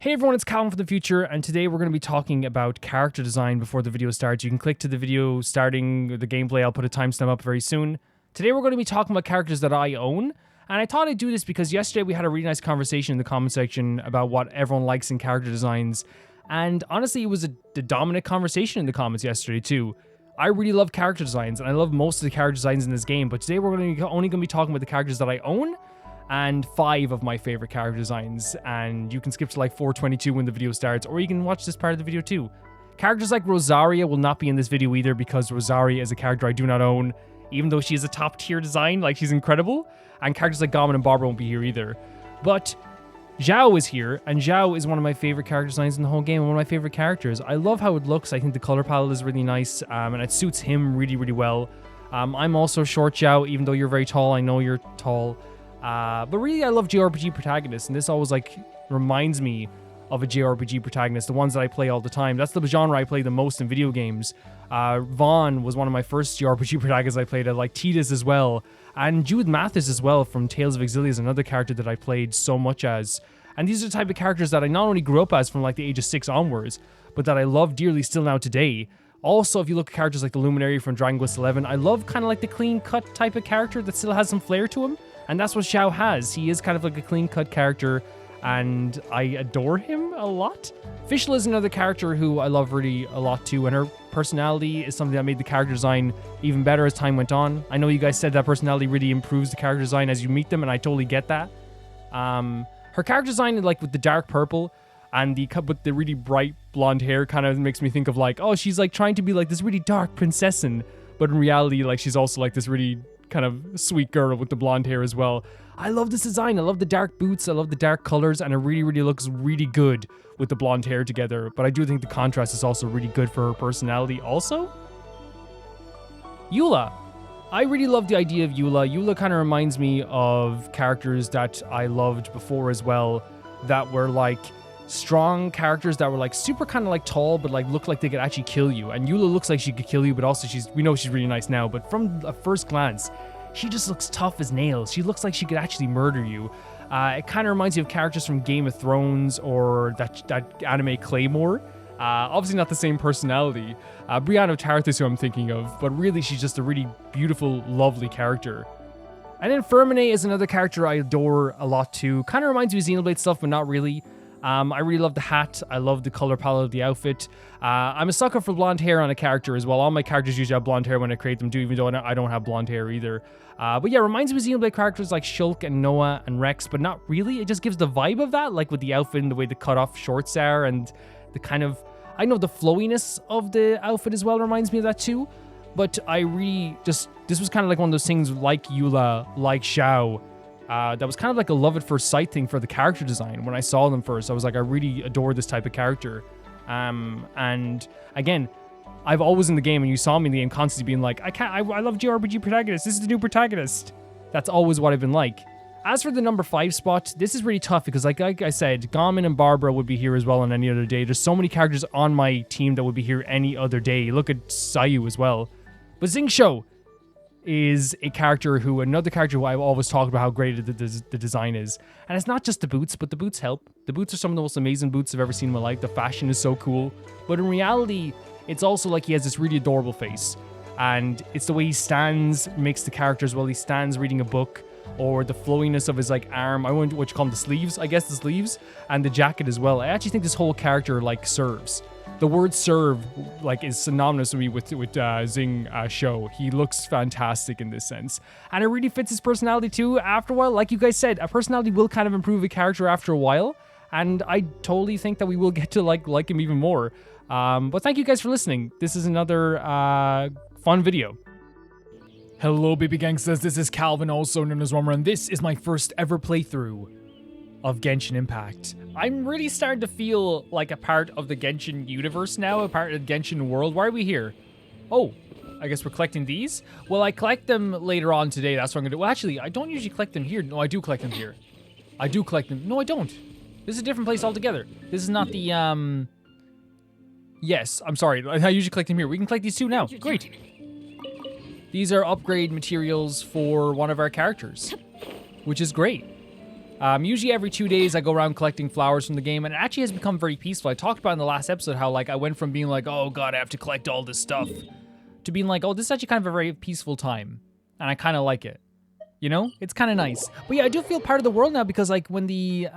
Hey everyone, it's Calvin from the future, and today we're going to be talking about character design before the video starts. You can click to the video starting the gameplay. I'll put a timestamp up very soon. Today we're going to be talking about characters that I own, and I thought I'd do this because yesterday we had a really nice conversation in the comment section about what everyone likes in character designs, and honestly it was the dominant conversation in the comments yesterday too. I really love character designs, and I love most of the character designs in this game, but today we're only going to be talking about the characters that I own, and 5 of my favorite character designs, and you can skip to like 4:22 when the video starts, or you can watch this part of the video too. Characters like Rosaria will not be in this video either because Rosaria is a character I do not own, even though she is a top tier design, like she's incredible, and characters like Gamin and Barbara won't be here either. But Xiao is here, and Xiao is one of my favorite character designs in the whole game, and one of my favorite characters. I love how it looks. I think the color palette is really nice, and it suits him really, really well. I'm also short Xiao, even though you're very tall. I know you're tall. But really, I love JRPG protagonists, and this always reminds me of a JRPG protagonist, the ones that I play all the time. That's the genre I play the most in video games. Vaughn was one of my first JRPG protagonists I played. I like Tidus as well, and Judith Mathis as well from Tales of Exilia is another character that I played so much as. And these are the type of characters that I not only grew up as from like the age of 6 onwards, but that I love dearly still now today. Also, if you look at characters like the Luminary from Dragon Quest XI, I love kind of like the clean-cut type of character that still has some flair to him. And that's what Xiao has. He is kind of like a clean-cut character, and I adore him a lot. Fischl is another character who I love really a lot too, and her personality is something that made the character design even better as time went on. I know you guys said that personality really improves the character design as you meet them, and I totally get that. Her character design, like with the dark purple and with the really bright blonde hair, kind of makes me think of like, oh, she's like trying to be like this really dark princessin, but in reality, like she's also like this really kind of sweet girl with the blonde hair as well. I love this design. I love the dark boots. I love the dark colors, and it really, really looks really good with the blonde hair together. But I do think the contrast is also really good for her personality also. Eula. I really love the idea of Eula. Eula kind of reminds me of characters that I loved before as well, that were like strong characters that were like super kind of like tall, but like look like they could actually kill you. And Eula looks like she could kill you, but also we know she's really nice now, but from a first glance, she just looks tough as nails. She looks like she could actually murder you. It kind of reminds you of characters from Game of Thrones or that anime Claymore. Obviously not the same personality. Brienne of Tarth is who I'm thinking of, but really she's just a really beautiful, lovely character. And then Fermine is another character I adore a lot too. Kind of reminds me of Xenoblade stuff, but not really. I really love the hat. I love the color palette of the outfit. I'm a sucker for blonde hair on a character as well. All my characters usually have blonde hair when I create them too, even though I don't have blonde hair either. But yeah, it reminds me of Xenoblade characters like Shulk and Noah and Rex, but not really. It just gives the vibe of that, like with the outfit and the way the cut-off shorts are, and the kind of, I know the flowiness of the outfit as well reminds me of that too. But I really this was kind of like one of those things like Eula, like Xiao, that was kind of like a love at first sight thing for the character design. When I saw them first, I was like, I really adore this type of character. And again, I've always in the game, and you saw me in the game constantly being like, I love JRPG protagonists. This is the new protagonist. That's always what I've been like. As for the number 5 spot, this is really tough because like I said, Gamin and Barbara would be here as well on any other day. There's so many characters on my team that would be here any other day. Look at Sayu as well. But Xingqiu is another character who I've always talked about how great the design is. And it's not just the boots, but the boots help. The boots are some of the most amazing boots I've ever seen in my life. The fashion is so cool. But in reality, it's also like he has this really adorable face. And it's the way he stands makes the character as well. He stands reading a book, or the flowiness of his like arm. I wonder what you call them, the sleeves, I guess the sleeves, and the jacket as well. I actually think this whole character like serves. The word serve like is synonymous with me with Xingqiu. He looks fantastic in this sense. And it really fits his personality too. After a while, like you guys said, a personality will kind of improve a character after a while. And I totally think that we will get to like him even more. But thank you guys for listening. This is another fun video. Hello baby gangsters, this is Calvin, also known as Rummer, and this is my first ever playthrough of Genshin Impact. I'm really starting to feel like a part of the Genshin universe now, a part of the Genshin world. Why are we here? Oh, I guess we're collecting these? Well, I collect them later on today, that's what I'm gonna do. Well, actually, I don't usually collect them here. No, I do collect them here. I do collect them. No, I don't. This is a different place altogether. This is not the, Yes, I'm sorry. I usually collect them here. We can collect these too now. Great. These are upgrade materials for one of our characters, which is great. Usually every 2 days I go around collecting flowers from the game, and it actually has become very peaceful. I talked about in the last episode how like I went from being like, oh god, I have to collect all this stuff, to being like, oh, this is actually kind of a very peaceful time, and I kind of like it. You know, it's kind of nice. But yeah, I do feel part of the world now because like when the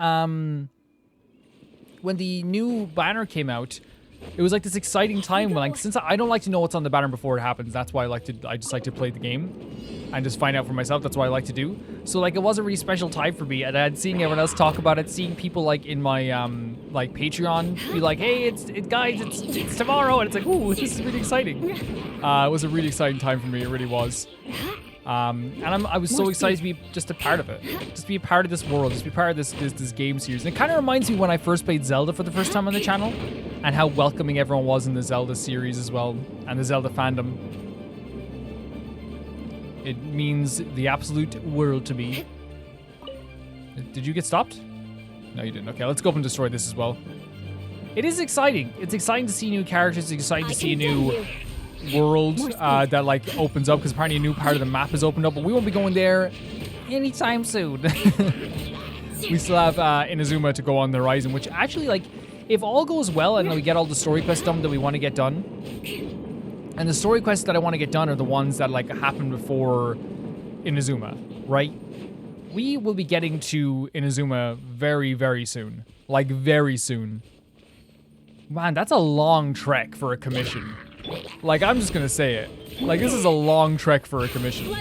new banner came out, it was like this exciting time when, like, since I don't like to know what's on the banner before it happens, that's why I just like to play the game and just find out for myself. That's what I like to do. So like it was a really special time for me, and I'd seeing everyone else talk about it, seeing people like in my like Patreon be like, hey, guys, it's tomorrow, and it's like, ooh, this is really exciting. It was a really exciting time for me. It really was. And I was so excited to be just a part of it, just be a part of this world, just be part of this game series. And it kind of reminds me when I first played Zelda for the first time on the channel, and how welcoming everyone was in the Zelda series as well, and the Zelda fandom. It means the absolute world to me. Did you get stopped? No, you didn't. Okay, let's go up and destroy this as well. It is exciting. It's exciting to see new characters. It's exciting to see a new world that like opens up, because apparently a new part of the map has opened up, but we won't be going there anytime soon. We still have Inazuma to go on the horizon, which actually, like, if all goes well and we get all the story quests done that we want to get done, and the story quests that I want to get done are the ones that like happen before Inazuma, right? We will be getting to Inazuma very, very soon. Like, very soon. Man, that's a long trek for a commission. Like, I'm just gonna say it. Like, this is a long trek for a commission.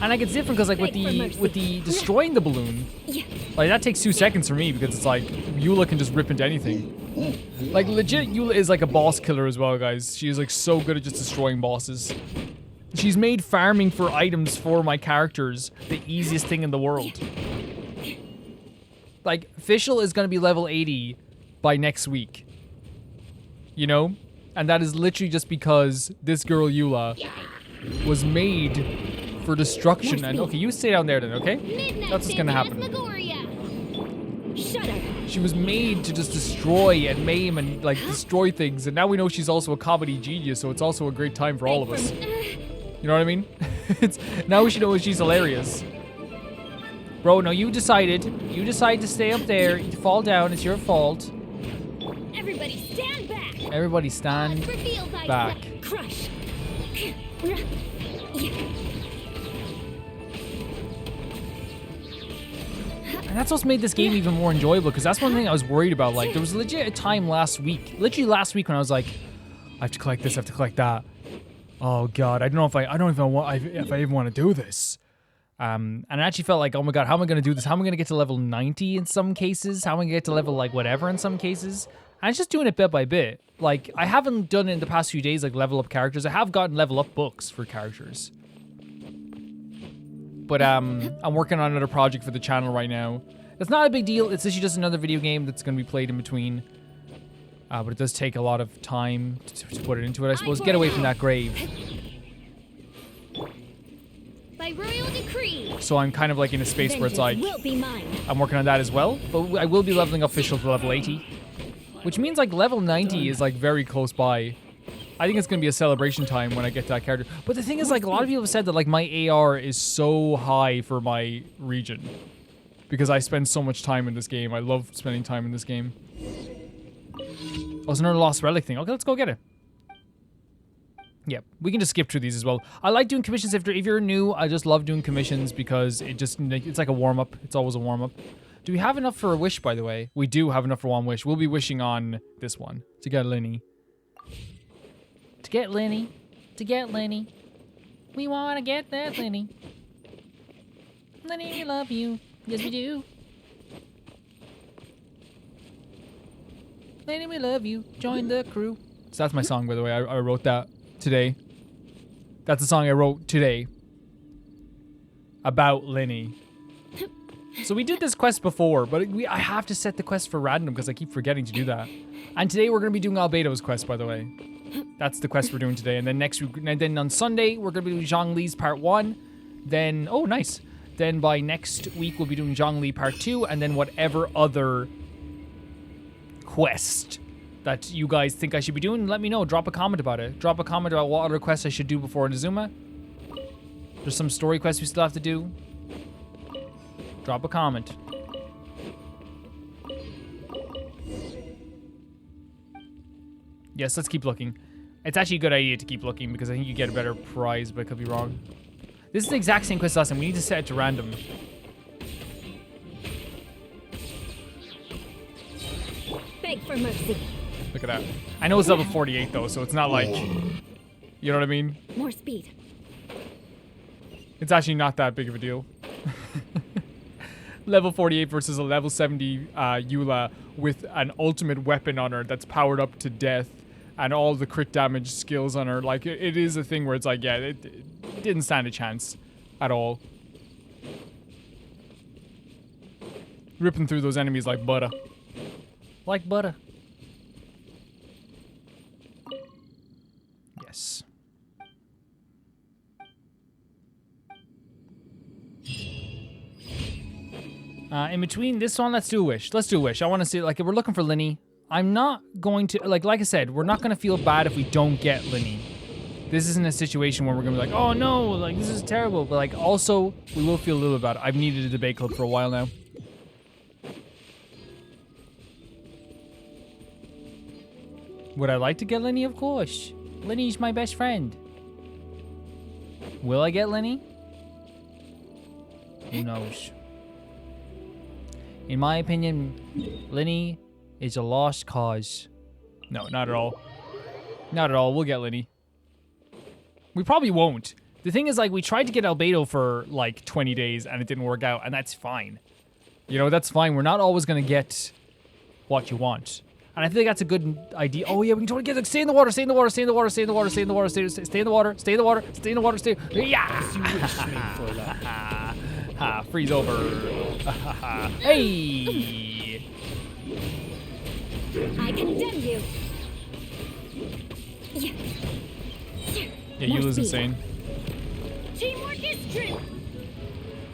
And like, it's different because like with the destroying the balloon, like that takes 2 seconds for me, because it's like Eula can just rip into anything. Like, legit, Eula is like a boss killer as well, guys. She is like so good at just destroying bosses. She's made farming for items for my characters the easiest thing in the world. Like, Fischl is gonna be level 80 by next week. You know? And that is literally just because this girl, Eula, was made for destruction. And okay, you stay down there then, okay? That's what's gonna happen. She was made to just destroy and maim and like destroy things, and now we know she's also a comedy genius, so it's also a great time for all of us. You know what I mean? Now we should know she's hilarious. Bro, no, you decided to stay up there, you fall down, it's your fault. Everybody stand back. Everybody stand back. Crush. And that's what's made this game even more enjoyable, because that's one thing I was worried about. Like, there was legit a time literally last week when I was like, I have to collect this, I have to collect that. Oh god, I don't know if I even want to do this. And I actually felt like, oh my god, how am I going to do this? How am I going to get to level 90 in some cases? How am I going to get to level like whatever in some cases? And it's just doing it bit by bit. Like, I haven't done it in the past few days, like level up characters. I have gotten level up books for characters. But I'm working on another project for the channel right now. It's not a big deal. It's actually just another video game that's going to be played in between. But it does take a lot of time to put it into it, I suppose. Get away from that grave. By royal decree. So I'm kind of like in a space where it's like, will be mine. I'm working on that as well. But I will be leveling up Fischl to level 80. Which means like level 90 is like very close by. I think it's going to be a celebration time when I get to that character. But the thing is, like, a lot of people have said that like my AR is so high for my region, because I spend so much time in this game. I love spending time in this game. Oh, it's another lost relic thing. Okay, let's go get it. Yep, we can just skip through these as well. I like doing commissions. If you're new, I just love doing commissions because it's like a warm-up. It's always a warm-up. Do we have enough for a wish, by the way? We do have enough for one wish. We'll be wishing on this one to get Lenny. To get Lenny. We want to get that Lenny. Lenny, we love you. Yes, we do. Lenny, we love you. Join the crew. So that's my song, by the way. I wrote that today. That's the song I wrote today. About Lenny. So we did this quest before, but I have to set the quest for random because I keep forgetting to do that. And today we're going to be doing Albedo's quest, by the way. That's the quest we're doing today. And then next week, and then on Sunday, we're going to be doing Zhongli's part 1. Then, oh, nice. Then by next week, we'll be doing Zhongli part 2. And then whatever other quest that you guys think I should be doing, let me know. Drop a comment about it. Drop a comment about what other quests I should do before Inazuma. There's some story quests we still have to do. Drop a comment. Yes, let's keep looking. It's actually a good idea to keep looking because I think you get a better prize, but I could be wrong. This is the exact same quest lesson. We need to set it to random. Beg for mercy. Look at that. I know it's level 48 though, so it's not like, you know what I mean? More speed. It's actually not that big of a deal. Level 48 versus a level 70 Eula with an ultimate weapon on her that's powered up to death and all the crit damage skills on her. Like, it is a thing where it's like, yeah, it didn't stand a chance at all. Ripping through those enemies like butter. Like butter. Yes. In between this one, let's do a wish. Let's do a wish. I want to see, like, if we're looking for Linny, I'm not going to, like I said, we're not going to feel bad if we don't get Linny. This isn't a situation where we're going to be like, oh no, like, this is terrible. But, like, also, we will feel a little bad. I've needed a debate club for a while now. Would I like to get Linny? Of course. Linny's my best friend. Will I get Linny? Who knows? In my opinion, Linny is a lost cause. No, not at all. Not at all. We'll get Linny. We probably won't. The thing is, like, we tried to get Albedo for, like, 20 days, and it didn't work out, and that's fine. You know, that's fine. We're not always going to get what you want. And I feel like that's a good idea. Oh, yeah, we can totally get, like, stay in the water, stay in the water, stay in the water, stay in the water, stay in the water, stay in the water, stay in the water, stay in the water, stay in the water, stay. Yeah! Ha, freeze over. Hey! I condemn you. Yeah, Eula's insane. Teamwork is dream.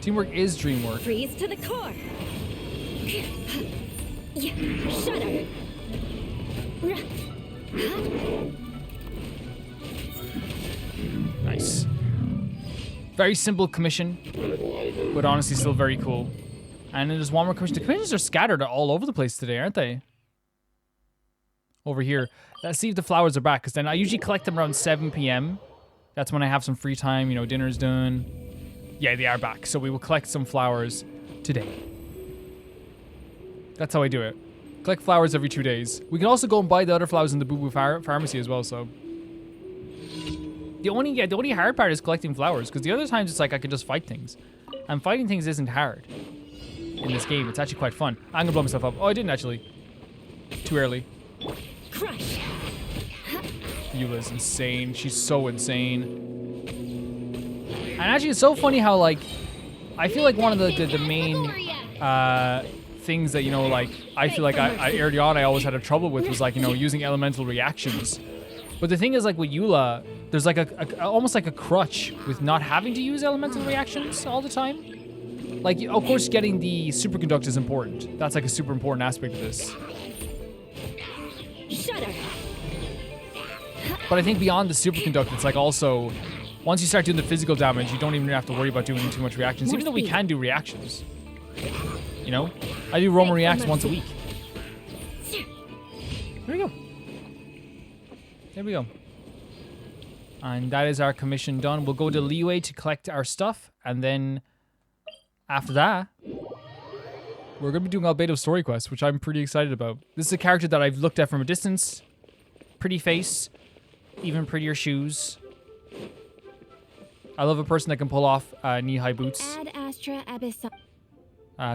Teamwork is dream work. Freeze to the core. Shudder. Nice. Very simple commission, but honestly still very cool. And there's one more commission. The commissions are scattered all over the place today, aren't they? Over here. Let's see if the flowers are back, because then I usually collect them around 7 p.m. That's when I have some free time, you know, dinner's done. Yeah, they are back. So we will collect some flowers today. That's how I do it. Collect flowers every 2 days. We can also go and buy the other flowers in the Boo Boo Pharmacy as well, so. The only hard part is collecting flowers, because the other times it's like I can just fight things. And fighting things isn't hard in this game. It's actually quite fun. I'm gonna blow myself up. Oh, I didn't actually. Too early. Crush. Eula's insane. She's so insane. And actually, it's so funny how, like, I feel like one of the main things that, you know, like, I feel like I early on I always had a trouble with was, like, you know, using elemental reactions. But the thing is, like, with Eula, there's like a almost like a crutch with not having to use elemental reactions all the time. Like, of course, getting the superconduct is important. That's like a super important aspect of this. Shudder. But I think beyond the superconduct, it's like also, once you start doing the physical damage, you don't even have to worry about doing too much reactions, even though we can do reactions. You know? I do Roma reacts once a week. There we go. There we go. And that is our commission done. We'll go to Leeway to collect our stuff, and then after that, we're going to be doing Albedo's story quest, which I'm pretty excited about. This is a character that I've looked at from a distance. Pretty face, even prettier shoes. I love a person that can pull off knee-high boots. Ad Astra Abyssal.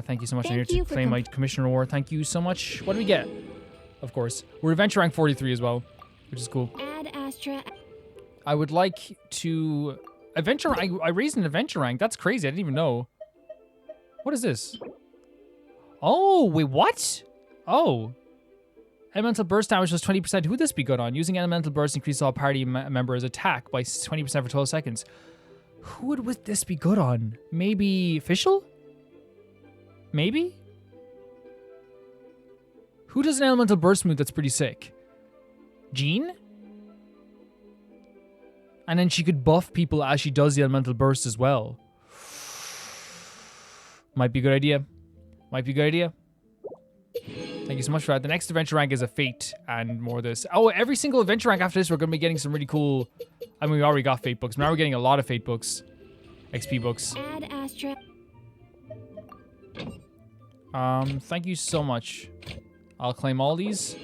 Thank you so much. I'm Thank here you to for claim my commission reward. Thank you so much. What do we get? Of course. We're adventure rank 43 as well, which is cool. Ad Astra. I would like to... Adventure rank? I raised an adventure rank. That's crazy. I didn't even know. What is this? Oh, wait, what? Oh. Elemental burst damage was 20%. Who would this be good on? Using elemental burst increases all party members' attack by 20% for 12 seconds. Who would this be good on? Maybe Fischl? Maybe? Who does an elemental burst move that's pretty sick? Jean? And then she could buff people as she does the elemental burst as well. Might be a good idea. Might be a good idea. Thank you so much for that. The next adventure rank is a fate and more of this. Oh, every single adventure rank after this, we're going to be getting some really cool... I mean, we already got fate books. Now we're getting a lot of fate books. XP books. Add Astra. Thank you so much. I'll claim all these.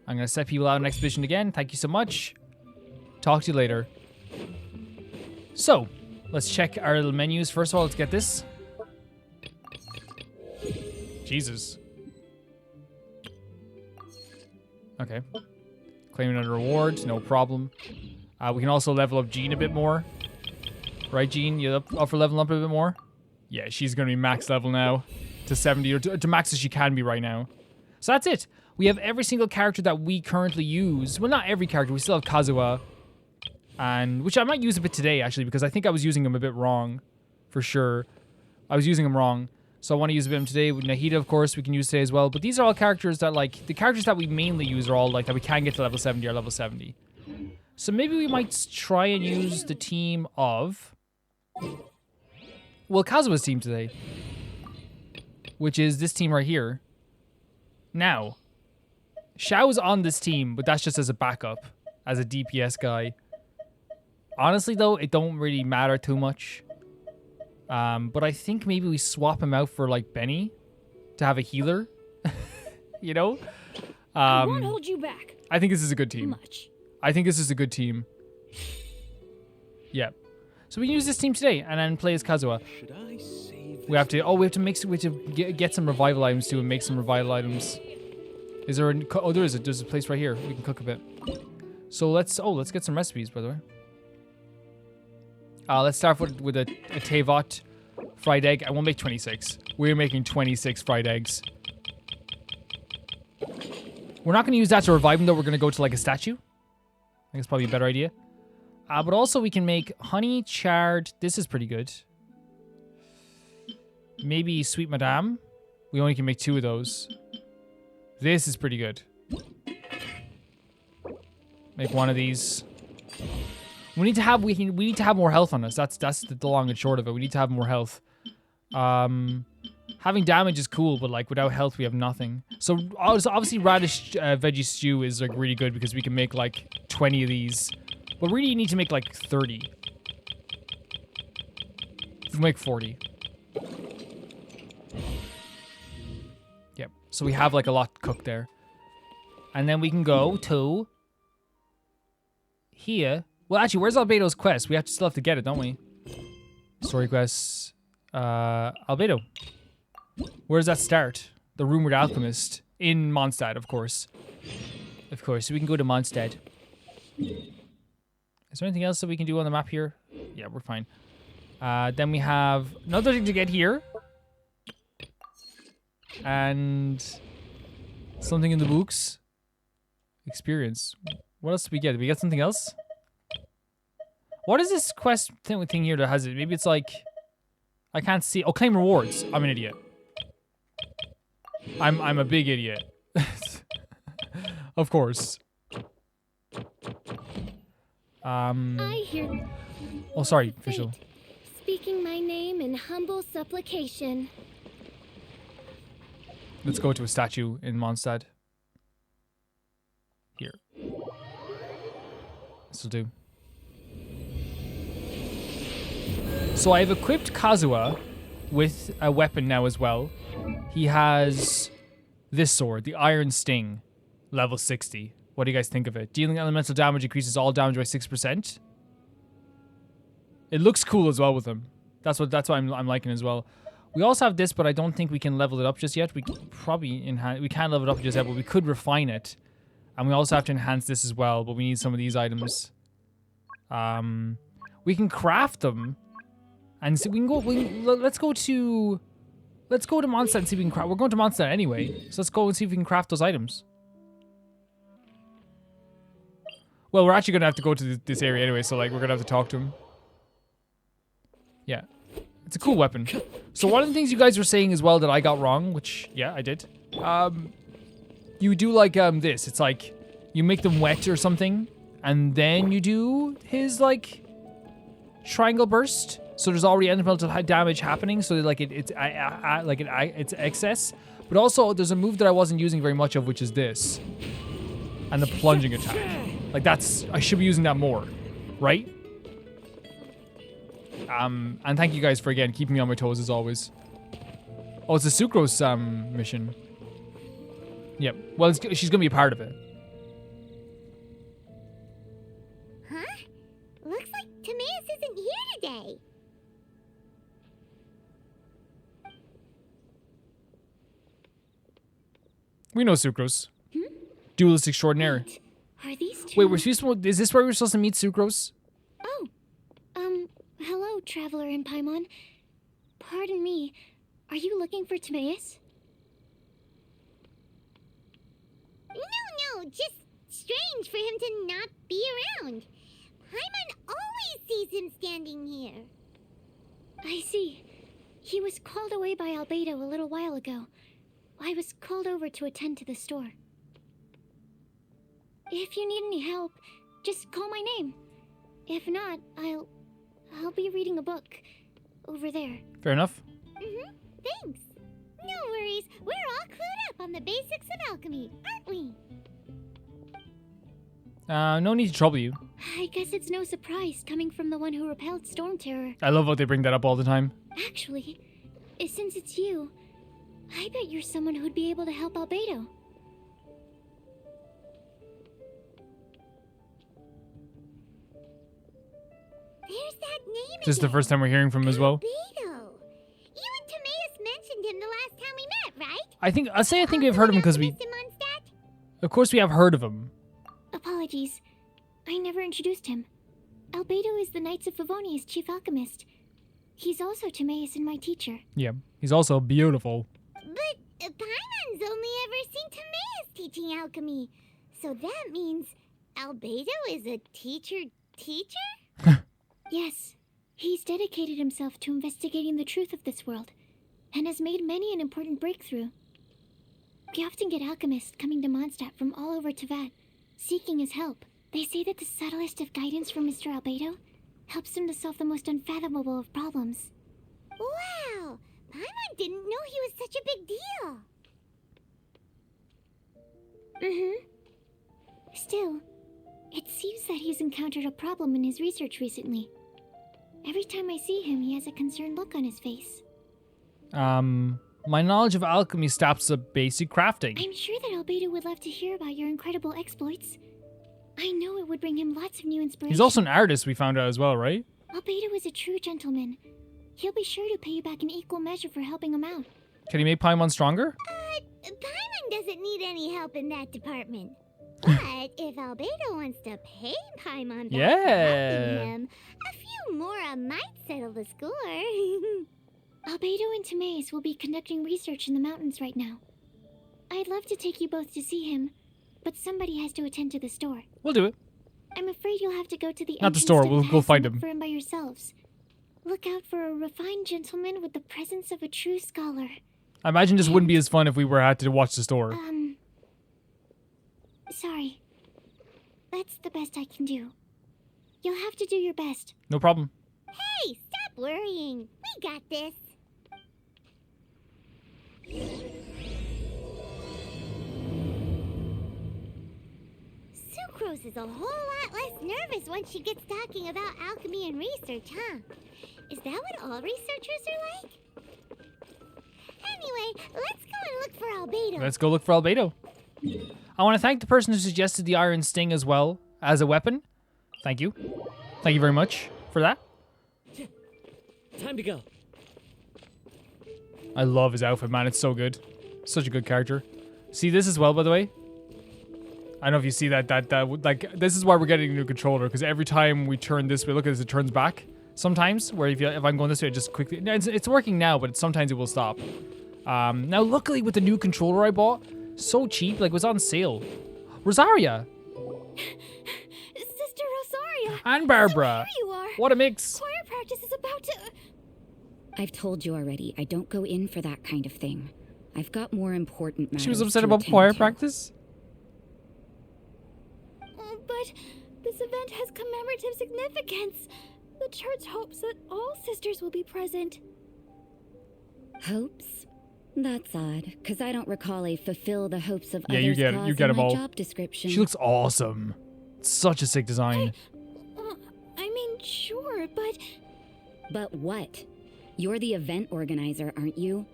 I'm going to set people out in expedition again. Thank you so much. Talk to you later. So, let's check our little menus. First of all, let's get this. Jesus. Okay. Claim another reward, no problem. We can also level up Jean a bit more. Right, Jean? You up for leveling up a bit more? Yeah, she's going to be max level now. To 70, or to max as she can be right now. So that's it. We have every single character that we currently use. Well, not every character. We still have Kazuha. And which I might use a bit today, actually, because I think I was using him a bit wrong. For sure. I was using him wrong. So I want to use a bit of him today. With Nahida, of course, we can use today as well. But these are all characters that, like, the characters that we mainly use are all, like, that we can get to level 70 or level 70. So maybe we might try and use the team of... Well, Kazuha's team today. Which is this team right here. Now, Xiao's on this team, but that's just as a backup. As a DPS guy. Honestly, though, it don't really matter too much. But I think maybe we swap him out for, like, Benny. To have a healer. You know? I won't hold you back. I think this is a good team. Much. I think this is a good team. Yeah. So we can use this team today and then play as Kazuha. Should I save We have to. Oh, we have to get some revival items too and make some revival items. Is there? Oh, there is. There's a place right here we can cook a bit. So let's get some recipes, by the way. Let's start with a Teyvat fried egg. I won't make 26. We're making 26 fried eggs. We're not going to use that to revive him though. We're going to go to like a statue. I think it's probably a better idea. But also we can make honey charred. This is pretty good. Maybe sweet madame. We only can make 2 of those. This is pretty good. Make 1 of these. We need to have more health on us. That's the long and short of it. We need to have more health. Having damage is cool, but like without health we have nothing. So obviously radish veggie stew is like really good because we can make like 20 of these. But really you need to make like 30. We make 40. Yep. So we have like a lot cooked there. And then we can go to here. Well, actually, where's Albedo's quest? We still have to get it, don't we? Story quests. Albedo. Where does that start? The Rumored Alchemist. In Mondstadt, of course. Of course. So we can go to Mondstadt. Is there anything else that we can do on the map here? Yeah, we're fine. Then we have another thing to get here. And something in the books. Experience. What else did we get? Did we get something else? What is this quest thing here that has it? Maybe it's like... I can't see. Oh, claim rewards. I'm an idiot. I'm a big idiot. Of course. I hear. Oh, sorry, Fate, official. speaking my name in humble supplication. Let's go to a statue in Mondstadt. Here. This will do. So I have equipped Kazuha with a weapon now as well. He has this sword, the Iron Sting, level 60. What do you guys think of it? Dealing elemental damage increases all damage by 6%. It looks cool as well with him. That's what I'm liking as well. We also have this, but I don't think we can level it up just yet. We probably we can't level it up just yet, but we could refine it. And we also have to enhance this as well, but we need some of these items. We can craft them. And so we can go. Let's go to Mondstadt and see if we can craft. We're going to Mondstadt anyway, so let's go and see if we can craft those items. Well, we're actually gonna have to go to this area anyway, so like we're gonna have to talk to him. Yeah, it's a cool weapon. So one of the things you guys were saying as well that I got wrong, which yeah I did. You do like this. It's like you make them wet or something, and then you do his like triangle burst. so there's already elemental damage happening. So like it's excess. But also there's a move that I wasn't using very much of, which is this, and the plunging attack. Like I should be using that more, right? And thank you guys for again keeping me on my toes as always. Oh, it's a Sucrose mission. Yep. Well, she's gonna be a part of it. Huh? Looks like Timaeus isn't here today. We know Sucrose. Duelist extraordinaire. Wait, are these two? Wait, is this where we're supposed to meet Sucrose? Oh, hello, traveler in Paimon. Pardon me, are you looking for Timaeus? No, just strange for him to not be around. Paimon always sees him standing here. I see. He was called away by Albedo a little while ago. I was called over to attend to the store. If you need any help, just call my name. If not, I'll be reading a book over there. Fair enough. Thanks. No worries. We're all clued up on the basics of alchemy, aren't we? No need to trouble you. I guess it's no surprise coming from the one who repelled Storm Terror. I love how they bring that up all the time. Actually, since it's you, I bet you're someone who'd be able to help Albedo. There's that name This is the first time we're hearing from him as well. Albedo. You and Timaeus mentioned him the last time we met, right? I think we've heard of him because we... Of course we have heard of him. Apologies. I never introduced him. Albedo is the Knights of Favonia's chief alchemist. He's also Timaeus and my teacher. Yeah, he's also beautiful. But Paimon's only ever seen Timaeus teaching alchemy. So that means Albedo is a teacher? Yes. He's dedicated himself to investigating the truth of this world, and has made many an important breakthrough. We often get alchemists coming to Mondstadt from all over Teyvat, seeking his help. They say that the subtlest of guidance from Mr. Albedo helps him to solve the most unfathomable of problems. Wow! Paimon didn't know he was such a big deal. Still, it seems that he's encountered a problem in his research recently. Every time I see him, he has a concerned look on his face. My knowledge of alchemy stops at basic crafting. I'm sure that Albedo would love to hear about your incredible exploits. I know it would bring him lots of new inspiration. He's also an artist, we found out as well, right? Albedo is a true gentleman. He'll be sure to pay you back in equal measure for helping him out. Can he make Paimon stronger? Paimon doesn't need any help in that department. But if Albedo wants to pay Paimon back for helping him, a few more might settle the score. Albedo and Timaeus will be conducting research in the mountains right now. I'd love to take you both to see him, but somebody has to attend to the store. We'll do it. I'm afraid you'll have to go to the Not the entrance store, to we'll the go pass find and him. look for him by yourselves. Look out for a refined gentleman with the presence of a true scholar. I imagine this wouldn't be as fun if we had to watch the store. Sorry. That's the best I can do. You'll have to do your best. No problem. Hey, stop worrying. We got this. Sucrose is a whole lot less nervous once she gets talking about alchemy and research, huh? Is that what all researchers are like? Anyway, let's go and look for Albedo. Let's go look for Albedo. I want to thank the person who suggested the Iron Sting as well as a weapon. Thank you. Thank you very much for that. Time to go. I love his outfit, man. It's so good. Such a good character. See this as well, by the way? I don't know if you see that like, this is why we're getting a new controller, because every time we turn this way, look at this, it turns back. Sometimes, where if I'm going this way, it just quickly... It's working now, but sometimes it will stop. Now, luckily, with the new controller I bought, so cheap, like, it was on sale. Rosaria! Sister Rosaria! And Barbara! So here you are! What a mix! Choir practice is about to... I've told you already, I don't go in for that kind of thing. I've got more important matters. She was upset to about attend choir to. practice? But this event has commemorative significance. The church hopes that all sisters will be present. Hopes? That's odd, because I don't recall a fulfill the hopes of Yeah, others you get it. clause You get in them my all. job description. She looks awesome. Such a sick design. I mean, sure, but... But what? You're the event organizer, aren't you?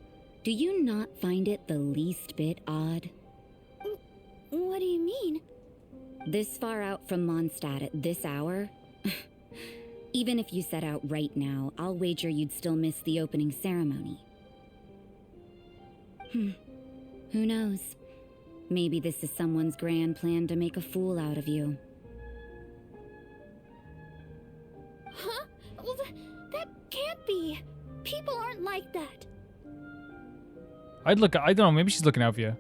Do you not find it the least bit odd? What do you mean? This far out from Mondstadt at this hour? Even if you set out right now, I'll wager you'd still miss the opening ceremony. Who knows? Maybe this is someone's grand plan to make a fool out of you. Huh? Well, that can't be. People aren't like that. I don't know, maybe she's looking out for you.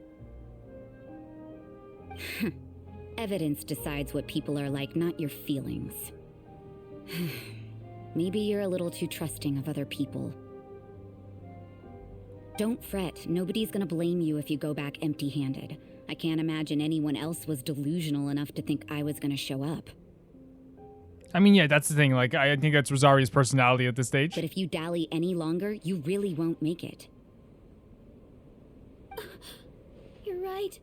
Evidence decides what people are like, not your feelings. Maybe you're a little too trusting of other people. Don't fret, nobody's gonna blame you if you go back empty-handed. I can't imagine anyone else was delusional enough to think I was gonna show up. I mean, yeah, that's the thing. Like, I think that's Rosaria's personality at this stage. But if you dally any longer, you really won't make it. You're right.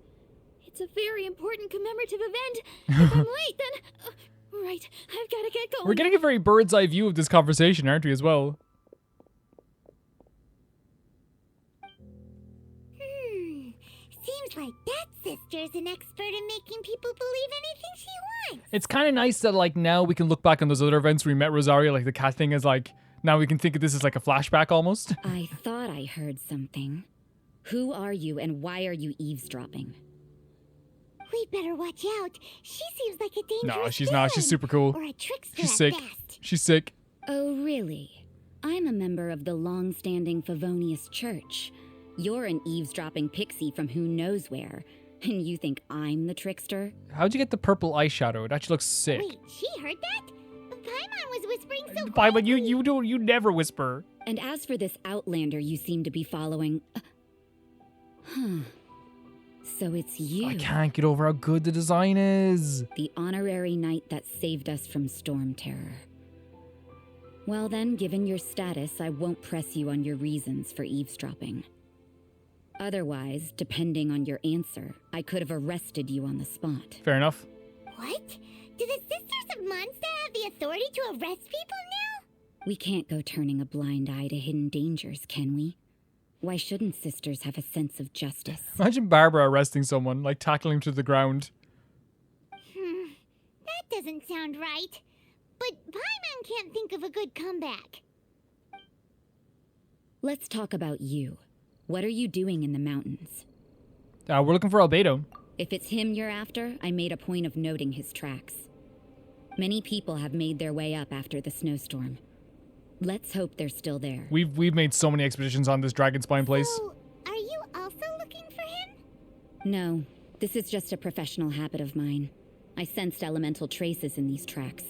It's a very important commemorative event. If I'm late, then... right, I've got to get going. We're getting a very bird's eye view of this conversation, aren't we, as well? Seems like that sister's an expert in making people believe anything she wants. It's kind of nice that, like, now we can look back on those other events where we met Rosaria, like the cat thing is like, now we can think of this as like a flashback almost. I thought I heard something. Who are you and why are you eavesdropping? We'd better watch out. She seems like a dangerous No, she's not. She's super cool. Or a trickster She's at sick. best. She's sick. Oh, really? I'm a member of the long-standing Favonius Church. You're an eavesdropping pixie from who knows where, and you think I'm the trickster? How'd you get the purple eyeshadow? It actually looks sick. Wait, she heard that? Paimon was whispering so But you never whisper. And as for this outlander you seem to be following... So it's you. I can't get over how good the design is. The honorary knight that saved us from storm terror. Well then, given your status, I won't press you on your reasons for eavesdropping. Otherwise, depending on your answer, I could have arrested you on the spot. Fair enough. What? Do the Sisters of Mondstadt have the authority to arrest people now? We can't go turning a blind eye to hidden dangers, can we? Why shouldn't sisters have a sense of justice? Imagine Barbara arresting someone, like tackling him to the ground. That doesn't sound right. But Paimon can't think of a good comeback. Let's talk about you. What are you doing in the mountains? We're looking for Albedo. If it's him you're after, I made a point of noting his tracks. Many people have made their way up after the snowstorm. Let's hope they're still there. We've made so many expeditions on this Dragon Spine place. So, are you also looking for him? No, this is just a professional habit of mine. I sensed elemental traces in these tracks.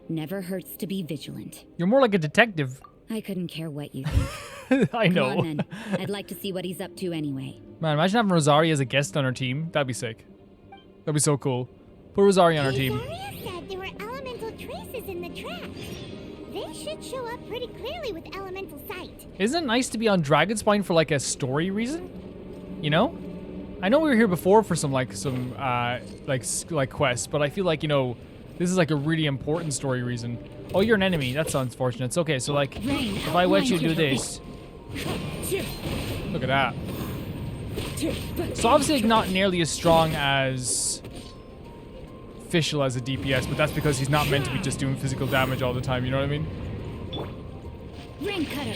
Never hurts to be vigilant. You're more like a detective. I couldn't care what you think. I know. Come on, then. I'd like to see what he's up to anyway. Man, imagine having Rosaria as a guest on our team. That'd be sick. That'd be so cool. Put Rosaria on our team. Zarya said there were elemental traces in the tracks. They should show up pretty clearly with elemental sight. Isn't it nice to be on Dragonspine for like a story reason? You know? I know we were here before for some quests, but I feel like, you know, this is like a really important story reason. Oh, you're an enemy. That's unfortunate. It's okay. So like, if I let you do this, look at that. So obviously like, not nearly as strong as Fischl as a DPS, but that's because he's not meant to be just doing physical damage all the time. You know what I mean? Ring cutter.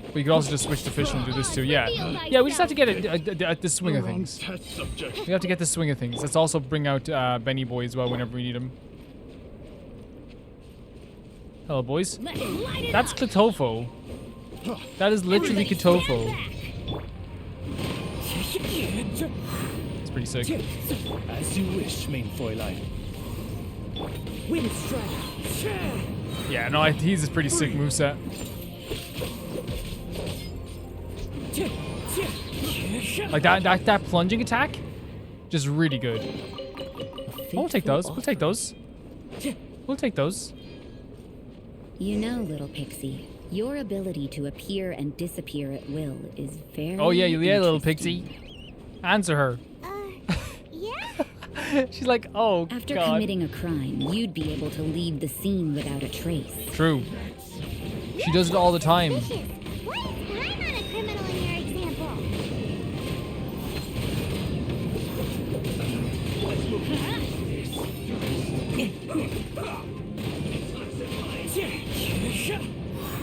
But you could also just switch to Fischl and do this too. Yeah. Yeah, we just have to get the swing of things. We have to get the swing of things. Let's also bring out Benny Boy as well whenever we need him. Hello, boys. That's Kitofo. That is literally Kitofo. It's pretty sick. As you wish, main Fräulein. Wind strike. Yeah, no, he's a pretty sick moveset. Like that plunging attack, just really good. Oh, we'll take those. We'll take those. We'll take those. You know, little pixie, your ability to appear and disappear at will is very Oh yeah, little interesting. pixie. Answer her. Yeah? She's like, oh After God. committing a crime, you'd be able to leave the scene without a trace. True. She does it all the time. Suspicious. Why is Paimon a criminal in your example?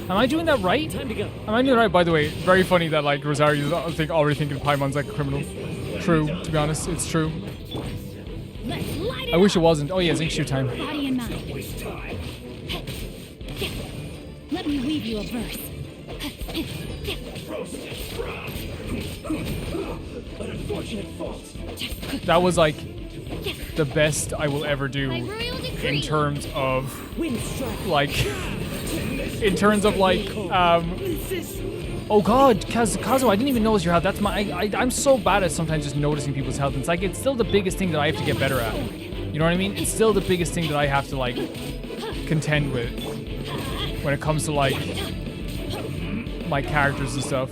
Am I doing that right? Time to go. Am I doing it right? By the way, very funny that like Rosario's already thinking Paimon's like a criminal. True, to be honest, it's true. Let's light it I wish it up. wasn't. Oh yeah, Zinc shoot time. Body and mind. Let me weave you a verse. An unfortunate fault. That was like the best I will ever do By royal decree. in terms of Wind strike. like oh God, Kazuo, I didn't even notice your health. That's I'm so bad at sometimes just noticing people's health. It's like it's still the biggest thing that I have to get better at. You know what I mean? It's still the biggest thing that I have to like contend with when it comes to like my characters and stuff.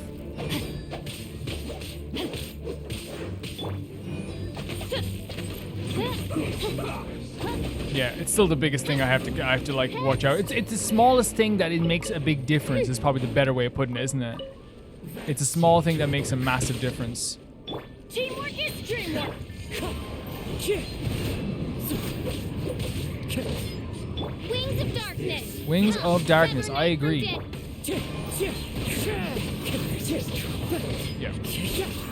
Yeah, it's still the biggest thing I have to like watch out. It's the smallest thing that it makes a big difference is probably the better way of putting it, isn't it? It's a small thing that makes a massive difference. Teamwork is dreamwork. Wings of darkness. Wings of Darkness, I agree. Yeah.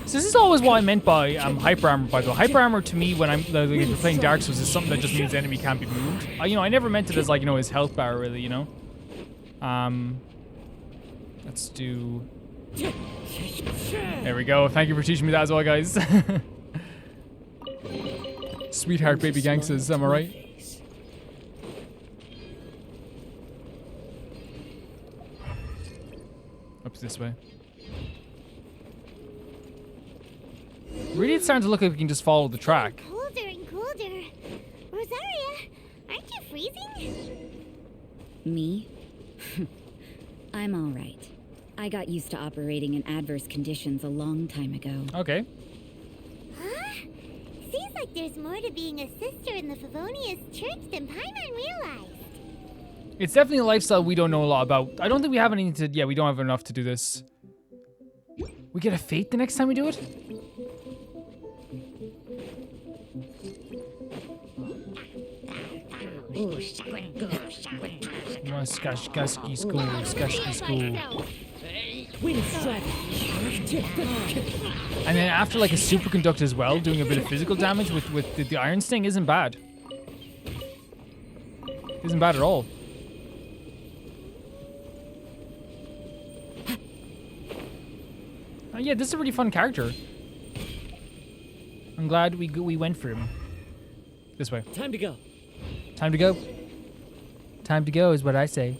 So this is always what I meant by hyper armor. By the way, hyper armor to me when I'm if you're playing Dark Souls is something that just means the enemy can't be moved. I never meant it as like his health bar really. Let's do. There we go. Thank you for teaching me that as well, guys. Sweetheart, baby gangsters. Am I right? Up this way. Really, it's starting to look like we can just follow the track. Colder and colder. Rosaria, aren't you freezing? Me? I'm all right. I got used to operating in adverse conditions a long time ago. Okay. Huh? Seems like there's more to being a sister in the Favonius Church than Paimon realized. It's definitely a lifestyle we don't know a lot about. I don't think we have anything to... Yeah, we don't have enough to do this. We get a fate the next time we do it? Skaski school. Wind strike. And then after like a superconductor as well, doing a bit of physical damage with the Iron Sting isn't bad. Isn't bad at all. Yeah, this is a really fun character. I'm glad we went for him. This way. Time to go. Time to go. Time to go is what I say.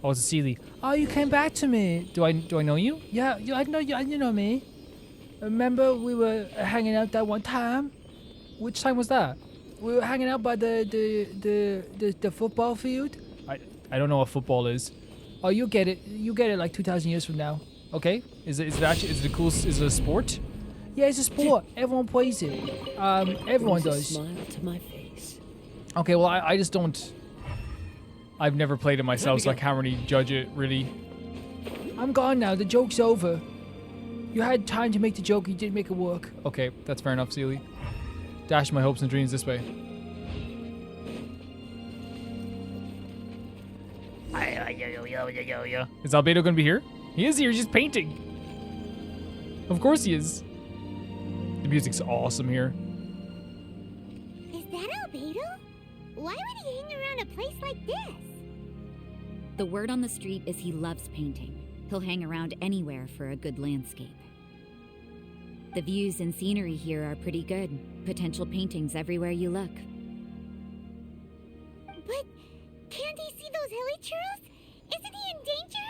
Oh, it's a Sealy. Oh, you came back to me. Do I know you? Yeah, I know you. You know me. Remember we were hanging out that one time? Which time was that? We were hanging out by the football field. I don't know what football is. Oh, you get it. You get it like 2,000 years from now. Okay. Is it a sport? Yeah, it's a sport. Everyone plays it. Everyone Brings a does. Smile to my face. Okay, well, I just don't... I've never played it myself, so I can't really judge it, really. I'm gone now. The joke's over. You had time to make the joke. You didn't make it work. Okay, that's fair enough, Sealy. Dash my hopes and dreams this way. Is Albedo going to be here? He is here. He's just painting. Of course he is. The music's awesome here. Is that Albedo? Why would he hang around a place like this? The word on the street is he loves painting. He'll hang around anywhere for a good landscape. The views and scenery here are pretty good. Potential paintings everywhere you look. But can't he see those hilly churros? Isn't he in danger?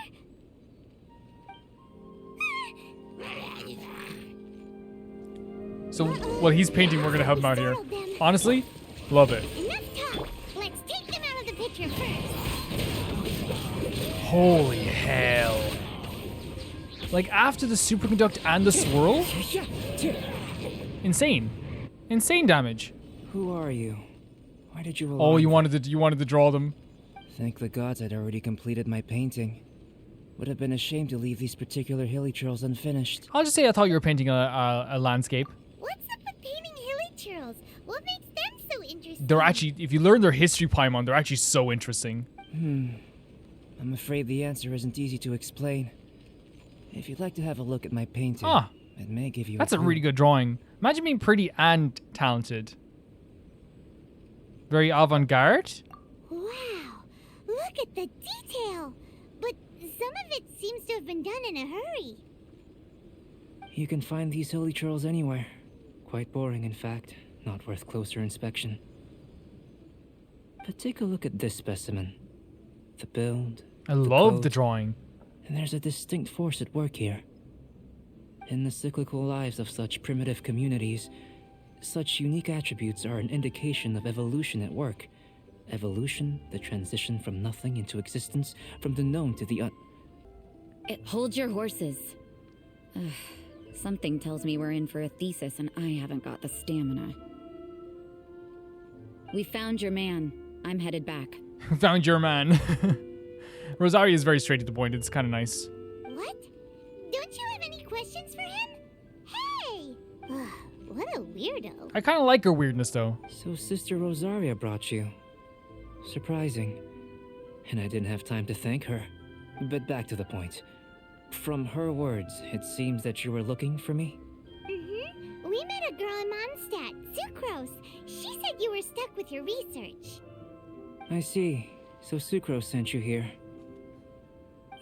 So while he's painting, we're going to help him out here. Honestly, love it. Enough Holy hell. Like, after the superconduct and the swirl? Insane. Insane damage. Who are you? Why did you Oh, alarm you me? wanted to draw them. Thank the gods I'd already completed my painting. Would have been a shame to leave these particular hilly trails unfinished. I'll just say I thought you were painting a landscape. What's up with painting hilly churls? What makes them so interesting? They're actually, if you learn their history, Paimon, they're actually so interesting. I'm afraid the answer isn't easy to explain. If you'd like to have a look at my painting, Ah, it may give you that's a clue. really good drawing. Imagine being pretty and talented. Very avant-garde. Wow, look at the detail. But some of it seems to have been done in a hurry. You can find these hilly trails anywhere. Quite boring, in fact. Not worth closer inspection. But take a look at this specimen. The build. I love the code. drawing. And there's a distinct force at work here. In the cyclical lives of such primitive communities, such unique attributes are an indication of evolution at work. Evolution, the transition from nothing into existence, from the known to the Hold your horses. Ugh, something tells me we're in for a thesis and I haven't got the stamina. We found your man. I'm headed back. Found your man. Rosaria is very straight to the point. It's kind of nice. What? Don't you have any questions for him? Hey! Ugh, what a weirdo. I kind of like her weirdness, though. So Sister Rosaria brought you. Surprising. And I didn't have time to thank her. But back to the point. From her words, it seems that you were looking for me? Mm-hmm. We met a girl in Mondstadt, Sucrose. She said you were stuck with your research. I see. So Sucrose sent you here.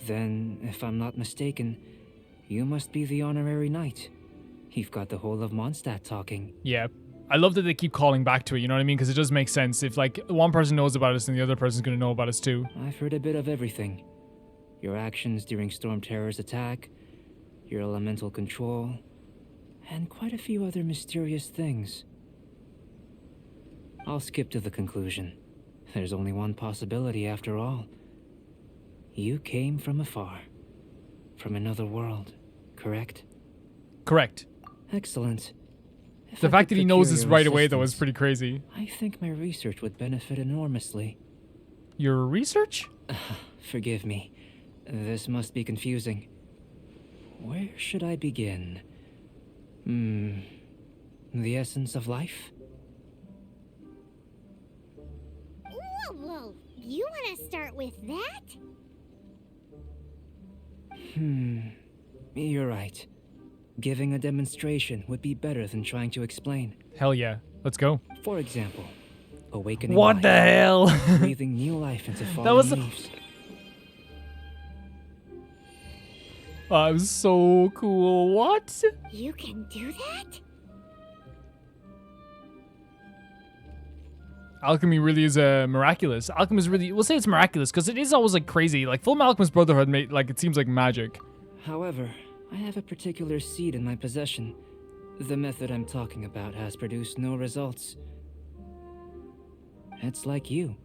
Then, if I'm not mistaken, you must be the honorary knight. You've got the whole of Mondstadt talking. Yeah. I love that they keep calling back to it, you know what I mean? Because it does make sense. If, like, one person knows about us, then the other person's going to know about us, too. I've heard a bit of everything. Your actions during Storm Terror's attack, your elemental control, and quite a few other mysterious things. I'll skip to the conclusion. There's only one possibility after all. You came from afar. From another world, correct? Correct. Excellent. If The I fact could that he knows procure this your right away, though, is assistance, pretty crazy. I think my research would benefit enormously. Your research? Forgive me. This must be confusing. Where should I begin? The essence of life? Whoa, you want to start with that? You're right. Giving a demonstration would be better than trying to explain. Hell yeah. Let's go. For example, awakening What the life, hell? breathing new life into fallen was- leaves. Oh, it was so cool. What? You can do that? Alchemy really is miraculous. Alchemy is really, we'll say it's miraculous because it is always like crazy. Like Full Alchemist Brotherhood, like it seems like magic. However, I have a particular seed in my possession. The method I'm talking about has produced no results. It's like you,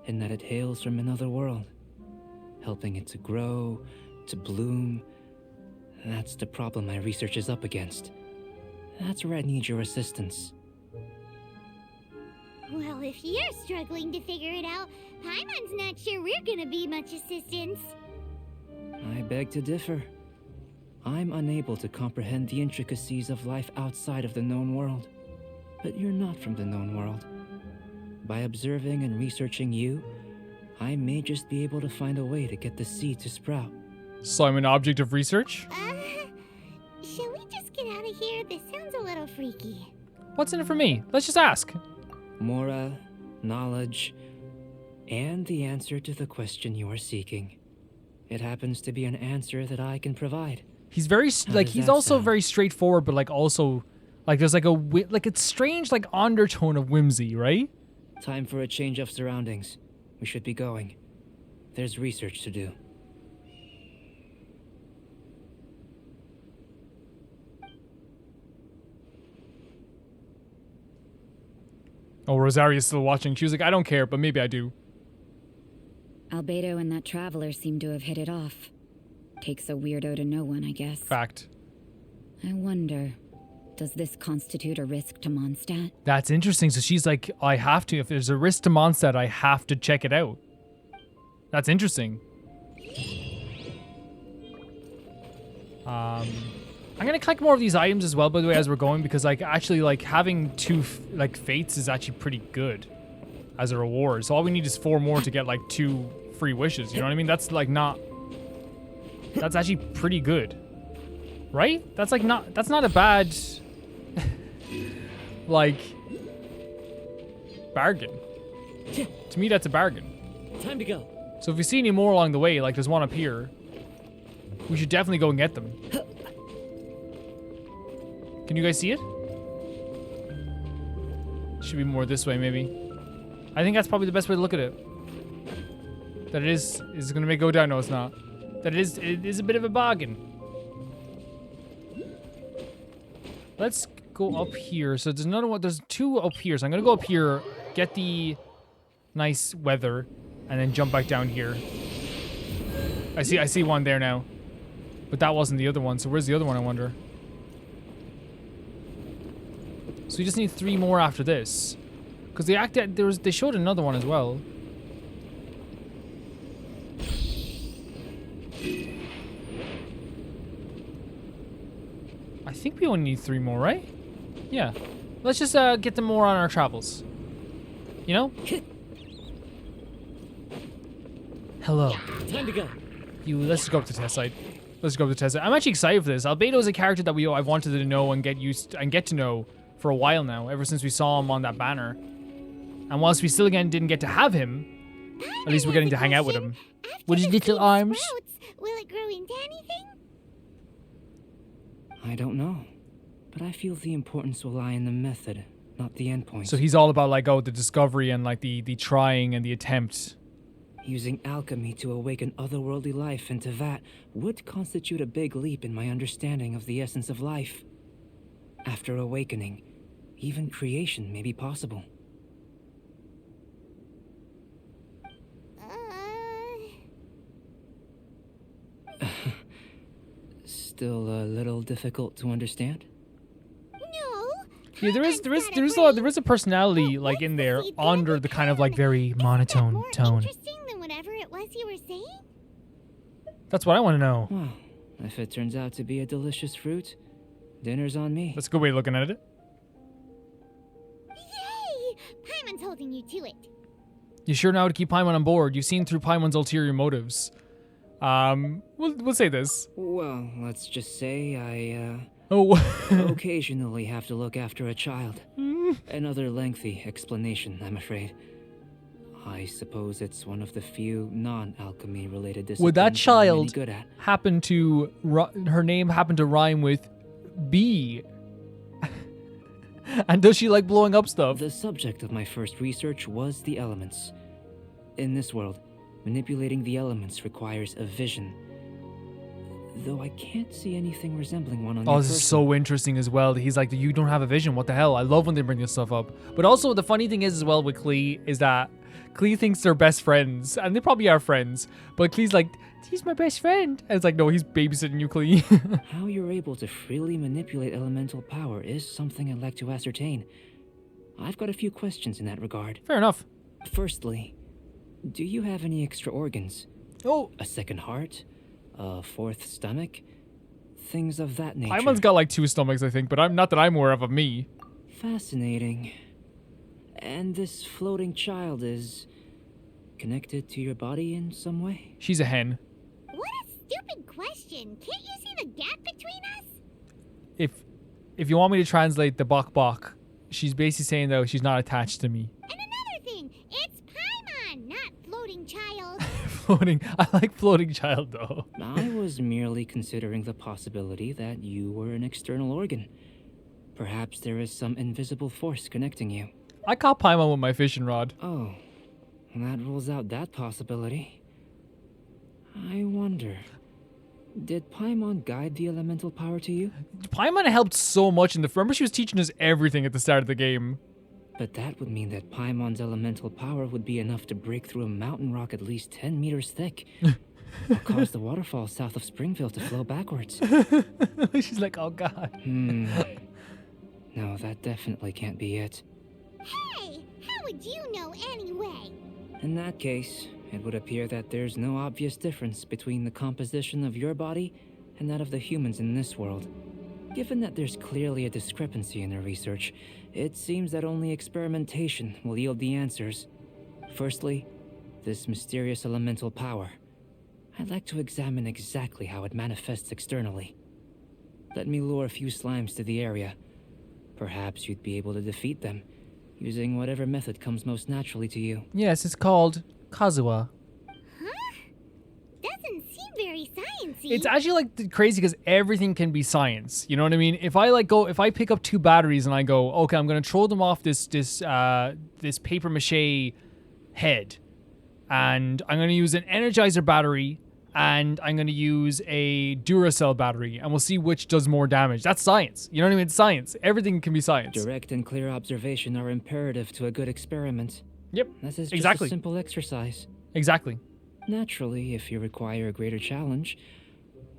in that it hails from another world, helping it to grow, to bloom. That's the problem my research is up against. That's where I need your assistance. Well, if you're struggling to figure it out, Paimon's not sure we're gonna be much assistance. I beg to differ. I'm unable to comprehend the intricacies of life outside of the known world. But you're not from the known world. By observing and researching you, I may just be able to find a way to get the seed to sprout. So I'm an object of research? Shall we just get out of here? This sounds a little freaky. What's in it for me? Let's just ask. Mora, knowledge, and the answer to the question you are seeking. It happens to be an answer that I can provide. He's very, like, does he's that also sound? very straightforward, but like also, like there's like like it's strange, like undertone of whimsy, right? Time for a change of surroundings. We should be going. There's research to do. Oh, Rosaria's still watching. She was like, I don't care, but maybe I do. Albedo and that traveler seem to have hit it off. Takes a weirdo to know one, I guess. Fact. I wonder, does this constitute a risk to Mondstadt? That's interesting. So she's like, I have to. If there's a risk to Mondstadt, I have to check it out. That's interesting. I'm gonna collect more of these items as well, by the way, as we're going, because like actually like having 2 like fates is actually pretty good as a reward. So all we need is 4 more to get like 2 free wishes. You know what I mean? That's like not. That's actually pretty good, right? That's like not. That's not a bad like bargain. To me, that's a bargain. Time to go. So if we see any more along the way, like there's one up here, we should definitely go and get them. Can you guys see it? Should be more this way, maybe. I think that's probably the best way to look at it. That it is it gonna make it go down? No, it's not. That it is a bit of a bargain. Let's go up here. So there's another one. There's 2 up here. So I'm gonna go up here, get the nice weather, and then jump back down here. I see one there now. But that wasn't the other one. So where's the other one, I wonder? So we just need 3 more after this. Because they showed another one as well. I think we only need 3 more, right? Yeah. Let's just get them more on our travels. You know? Hello. Time to go. Let's go up to the test site. Let's go up to the test site. I'm actually excited for this. Albedo is a character that I've wanted to know and get to know for a while now, ever since we saw him on that banner. And whilst we still again didn't get to have him, at least we're getting to hang out with him. With his little arms. Will it grow into anything? I don't know, but I feel the importance will lie in the method, not the endpoint. So he's all about like, the discovery and like the trying and the attempt. Using alchemy to awaken otherworldly life into that would constitute a big leap in my understanding of the essence of life. After awakening, even creation may be possible. Still a little difficult to understand? No. Yeah, there is a personality like in there under the kind of like very monotone more tone. Interesting than whatever it was you were saying? That's what I want to know. Well, if it turns out to be a delicious fruit, dinner's on me. That's a good way of looking at it. Yay! Paimon's holding you to it. You sure know how to keep Paimon on board. You've seen through Paimon's ulterior motives. We'll say this. Well, let's just say I, Oh. occasionally have to look after a child. Another lengthy explanation, I'm afraid. I suppose it's one of the few non-alchemy related disciplines Would that I'm child really good at. happen to her name happen to rhyme with B? And does she like blowing up stuff? The subject of my first research was the elements. In this world, manipulating the elements requires a vision. Though I can't see anything resembling one on Oh, your this is person. so interesting as well. He's like, you don't have a vision. What the hell? I love when they bring this stuff up. But also, the funny thing is as well with Klee is that Klee thinks they're best friends. And they probably are friends. But Klee's like, he's my best friend. And it's like, no, he's babysitting you, Klee. How you're able to freely manipulate elemental power is something I'd like to ascertain. I've got a few questions in that regard. Fair enough. Firstly, do you have any extra organs? Oh, A second heart? A fourth stomach? Things of that nature. Paimon's got like 2 stomachs, I think. But I'm not that I'm aware of me. Fascinating. And this floating child is connected to your body in some way? She's a hen. What a stupid question. Can't you see the gap between us? If you want me to translate the bok, she's basically saying though she's not attached to me. And another thing, it's Paimon, not floating child. Floating. I like floating child though. I was merely considering the possibility that you were an external organ. Perhaps there is some invisible force connecting you. I caught Paimon with my fishing rod. Oh, that rules out that possibility. I wonder, did Paimon guide the elemental power to you? Paimon helped so much in the. Remember, she was teaching us everything at the start of the game. But that would mean that Paimon's elemental power would be enough to break through a mountain rock at least 10 meters thick. Or cause the waterfall south of Springfield to flow backwards. She's like, oh god. No, that definitely can't be it. Hey, how would you know anyway? In that case, it would appear that there's no obvious difference between the composition of your body and that of the humans in this world. Given that there's clearly a discrepancy in their research, it seems that only experimentation will yield the answers. Firstly, this mysterious elemental power. I'd like to examine exactly how it manifests externally. Let me lure a few slimes to the area. Perhaps you'd be able to defeat them, using whatever method comes most naturally to you. Yes, it's called Kazuha. Huh? Doesn't seem very sciencey. It's actually like crazy because everything can be science. You know what I mean? If I pick up 2 batteries and I go, okay, I'm gonna throw them off this paper mache head, and I'm gonna use an Energizer battery, and I'm gonna use a Duracell battery, and we'll see which does more damage. That's science. You know what I mean? It's science. Everything can be science. Direct and clear observation are imperative to a good experiment. Yep. This is just exactly. a simple exercise. Exactly. Naturally, if you require a greater challenge,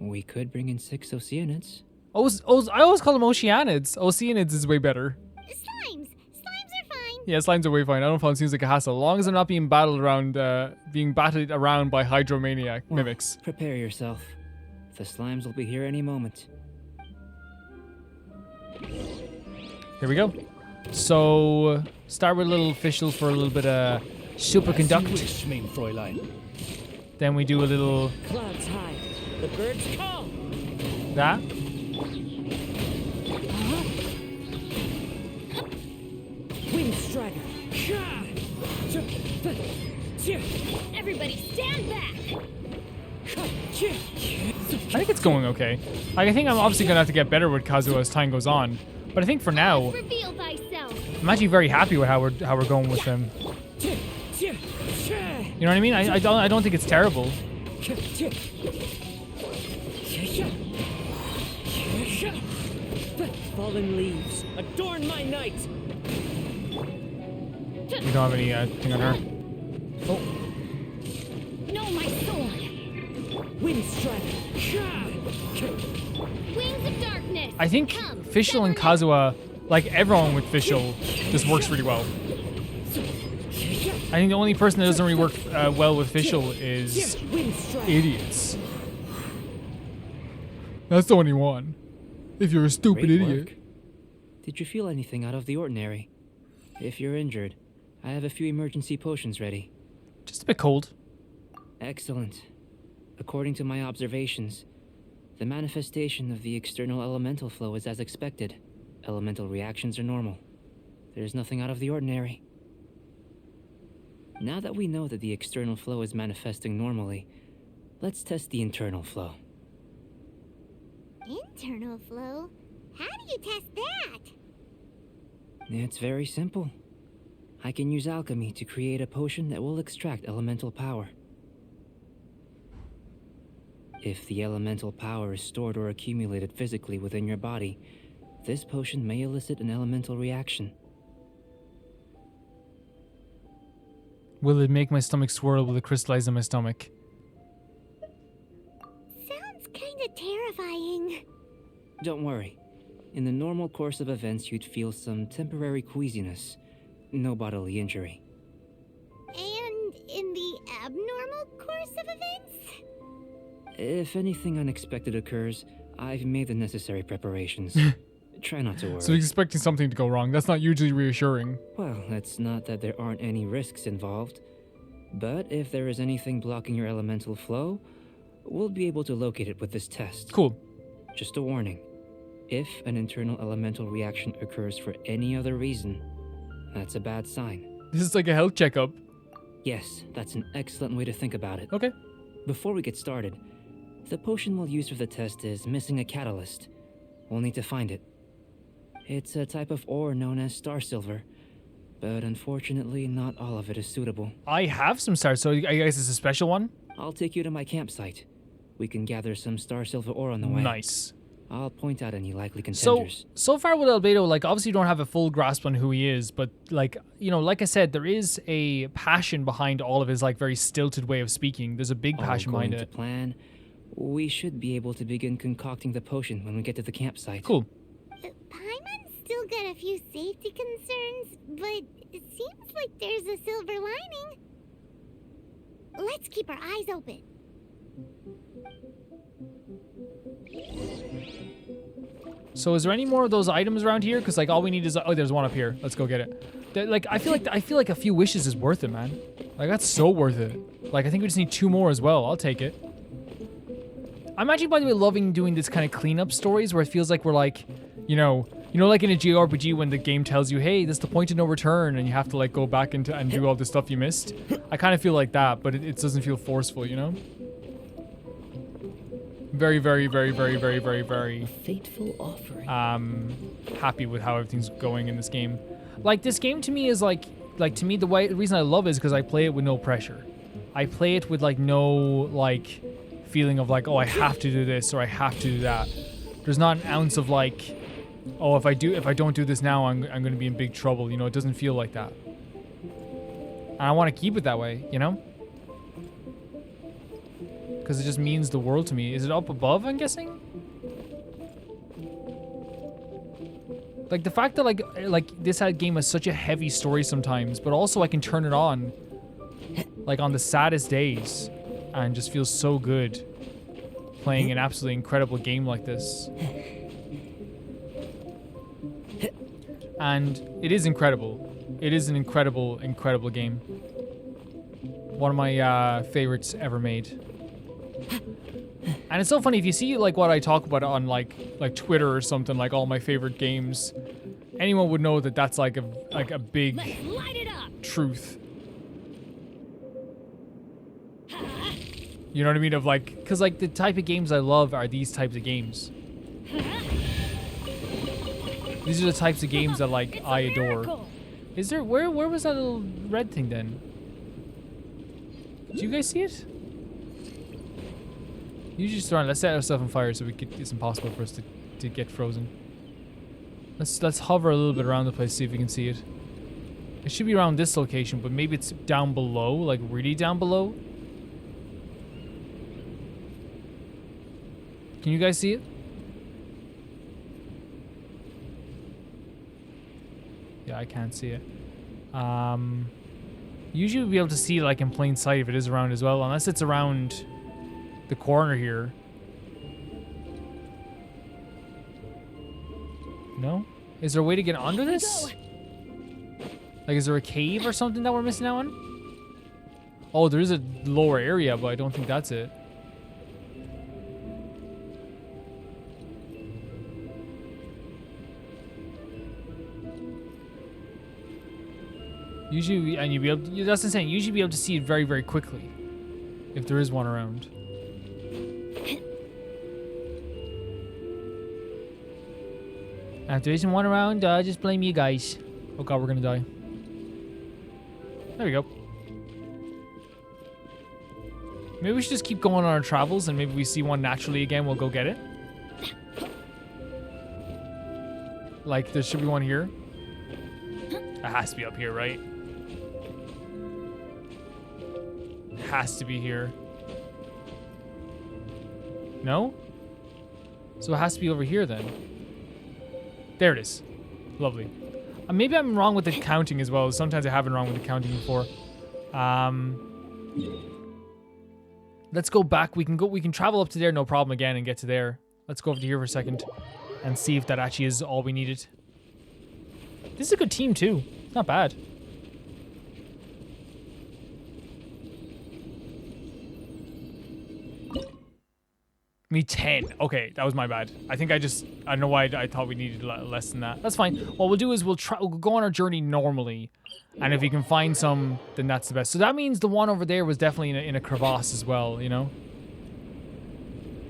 we could bring in 6 Oceanids. I always call them Oceanids. Oceanids is way better. Slimes. Slimes are fine. Yeah, slimes are way fine. I don't find it seems like a hassle. As long as they're not being battled around by hydromaniac mimics. Prepare yourself. The slimes will be here any moment. Here we go. So, start with a little official for a little bit of superconduct. Wish, mein Fräulein. Then we do a little Clouds high. The birds call. that. Wind strider. Everybody stand back. I think it's going okay. Like, I think I'm obviously gonna have to get better with Kazuha as time goes on. But I think for now, Reveal thyself. I'm actually very happy with how we're going with him. You know what I mean? I don't think it's terrible. Fallen leaves, adorn my night. We don't have any thing on her. Oh, No, my sword. Wind strider. Wings of darkness. I think Come, Fischl and sever Kazuha, like everyone with Fischl, just works really well. I think the only person that doesn't really work well with Fischl is Wind strider. idiots. That's the only one. If you're a stupid Great idiot. work. Did you feel anything out of the ordinary? If you're injured, I have a few emergency potions ready. Just a bit cold. Excellent. According to my observations, the manifestation of the external elemental flow is as expected. Elemental reactions are normal. There's nothing out of the ordinary. Now that we know that the external flow is manifesting normally, let's test the internal flow. Internal flow? How do you test that? It's very simple. I can use alchemy to create a potion that will extract elemental power. If the elemental power is stored or accumulated physically within your body, this potion may elicit an elemental reaction. Will it make my stomach swirl? Will it crystallize in my stomach? Sounds kinda terrifying. Don't worry. In the normal course of events, you'd feel some temporary queasiness. No bodily injury. And in the abnormal course of events? If anything unexpected occurs, I've made the necessary preparations. Try not to worry. So he's expecting something to go wrong. That's not usually reassuring. Well, it's not that there aren't any risks involved. But if there is anything blocking your elemental flow, we'll be able to locate it with this test. Cool. Just a warning. If an internal elemental reaction occurs for any other reason, that's a bad sign. This is like a health checkup. Yes, that's an excellent way to think about it. Okay. Before we get started, the potion we'll use for the test is missing a catalyst. We'll need to find it. It's a type of ore known as star silver, but unfortunately not all of it is suitable. I have some stars, so I guess it's a special one? I'll take you to my campsite. We can gather some star silver ore on the way. Nice. I'll point out any likely So, contenders. so far with Albedo, like, obviously you don't have a full grasp on who he is, but, like, you know, like I said, there is a passion behind all of his, like, very stilted way of speaking. There's a big All passion going behind to it. plan, we should be able to begin concocting the potion when we get to the campsite. Cool. Paimon's still got a few safety concerns, but it seems like there's a silver lining. Let's keep our eyes open. So is there any more of those items around here? Because, like, all we need is... Oh, there's one up here. Let's go get it. Like, I feel like a few wishes is worth it, man. Like, that's so worth it. Like, I think we just need 2 more as well. I'll take it. I'm actually, by the way, loving doing this kind of cleanup stories where it feels like we're, like, you know, like in a JRPG when the game tells you, hey, this is the point of no return, and you have to, like, go back and do all the stuff you missed. I kind of feel like that, but it doesn't feel forceful, you know? Very, very, very, very, very, very, very Fateful offering. happy with how everything's going in this game. Like, this game to me is like to me the reason I love it is because I play it with no pressure. I play it with, like, no, like, feeling of, like, oh, I have to do this or I have to do that. There's not an ounce of, like, oh, if I don't do this now, I'm going to be in big trouble. You know, it doesn't feel like that. And I want to keep it that way, you know? Because it just means the world to me. Is it up above, I'm guessing? Like, the fact that, like this game has such a heavy story sometimes, but also I can turn it on, like, on the saddest days, and just feels so good playing an absolutely incredible game like this. And it is incredible. It is an incredible, incredible game. One of my favorites ever made. And it's so funny, if you see, like, what I talk about on, like Twitter or something, like all my favorite games, anyone would know that that's like a big Let's light it up. truth. You know what I mean? Of, like, because, like, the type of games I love are these types of games. These are the types of games that, like, I adore. Miracle. Is there, where was that little red thing then? Do you guys see it? Usually just around. Let's set ourselves on fire so it's impossible for us to get frozen. Let's hover a little bit around the place, see if we can see it. It should be around this location, but maybe it's down below, like really down below. Can you guys see it? Yeah, I can't see it. Usually we'll be able to see it, like, in plain sight if it is around as well, unless it's around the corner here. No? Is there a way to get under this? Like, is there a cave or something that we're missing out on? Oh, there is a lower area, but I don't think that's it. Usually, and you'll be able to, that's insane. Usually be able to see it very, very quickly. If there is one around. And if there isn't one around, just blame you guys. Oh god, we're gonna die. There we go. Maybe we should just keep going on our travels, and maybe we see one naturally again, we'll go get it. Like, there should be one here. It has to be up here, right? It has to be here. No? So it has to be over here then. There it is. Lovely. Maybe I'm wrong with the counting as well. Sometimes I have been wrong with the counting before. Let's go back. We can travel up to there, no problem again, and get to there. Let's go over to here for a second and see if that actually is all we needed. This is a good team too. It's not bad. Me 10. Okay, that was my bad. I don't know why I thought we needed less than that. That's fine. What we'll do is we'll go on our journey normally. And if we can find some, then that's the best. So that means the one over there was definitely in a crevasse as well, you know?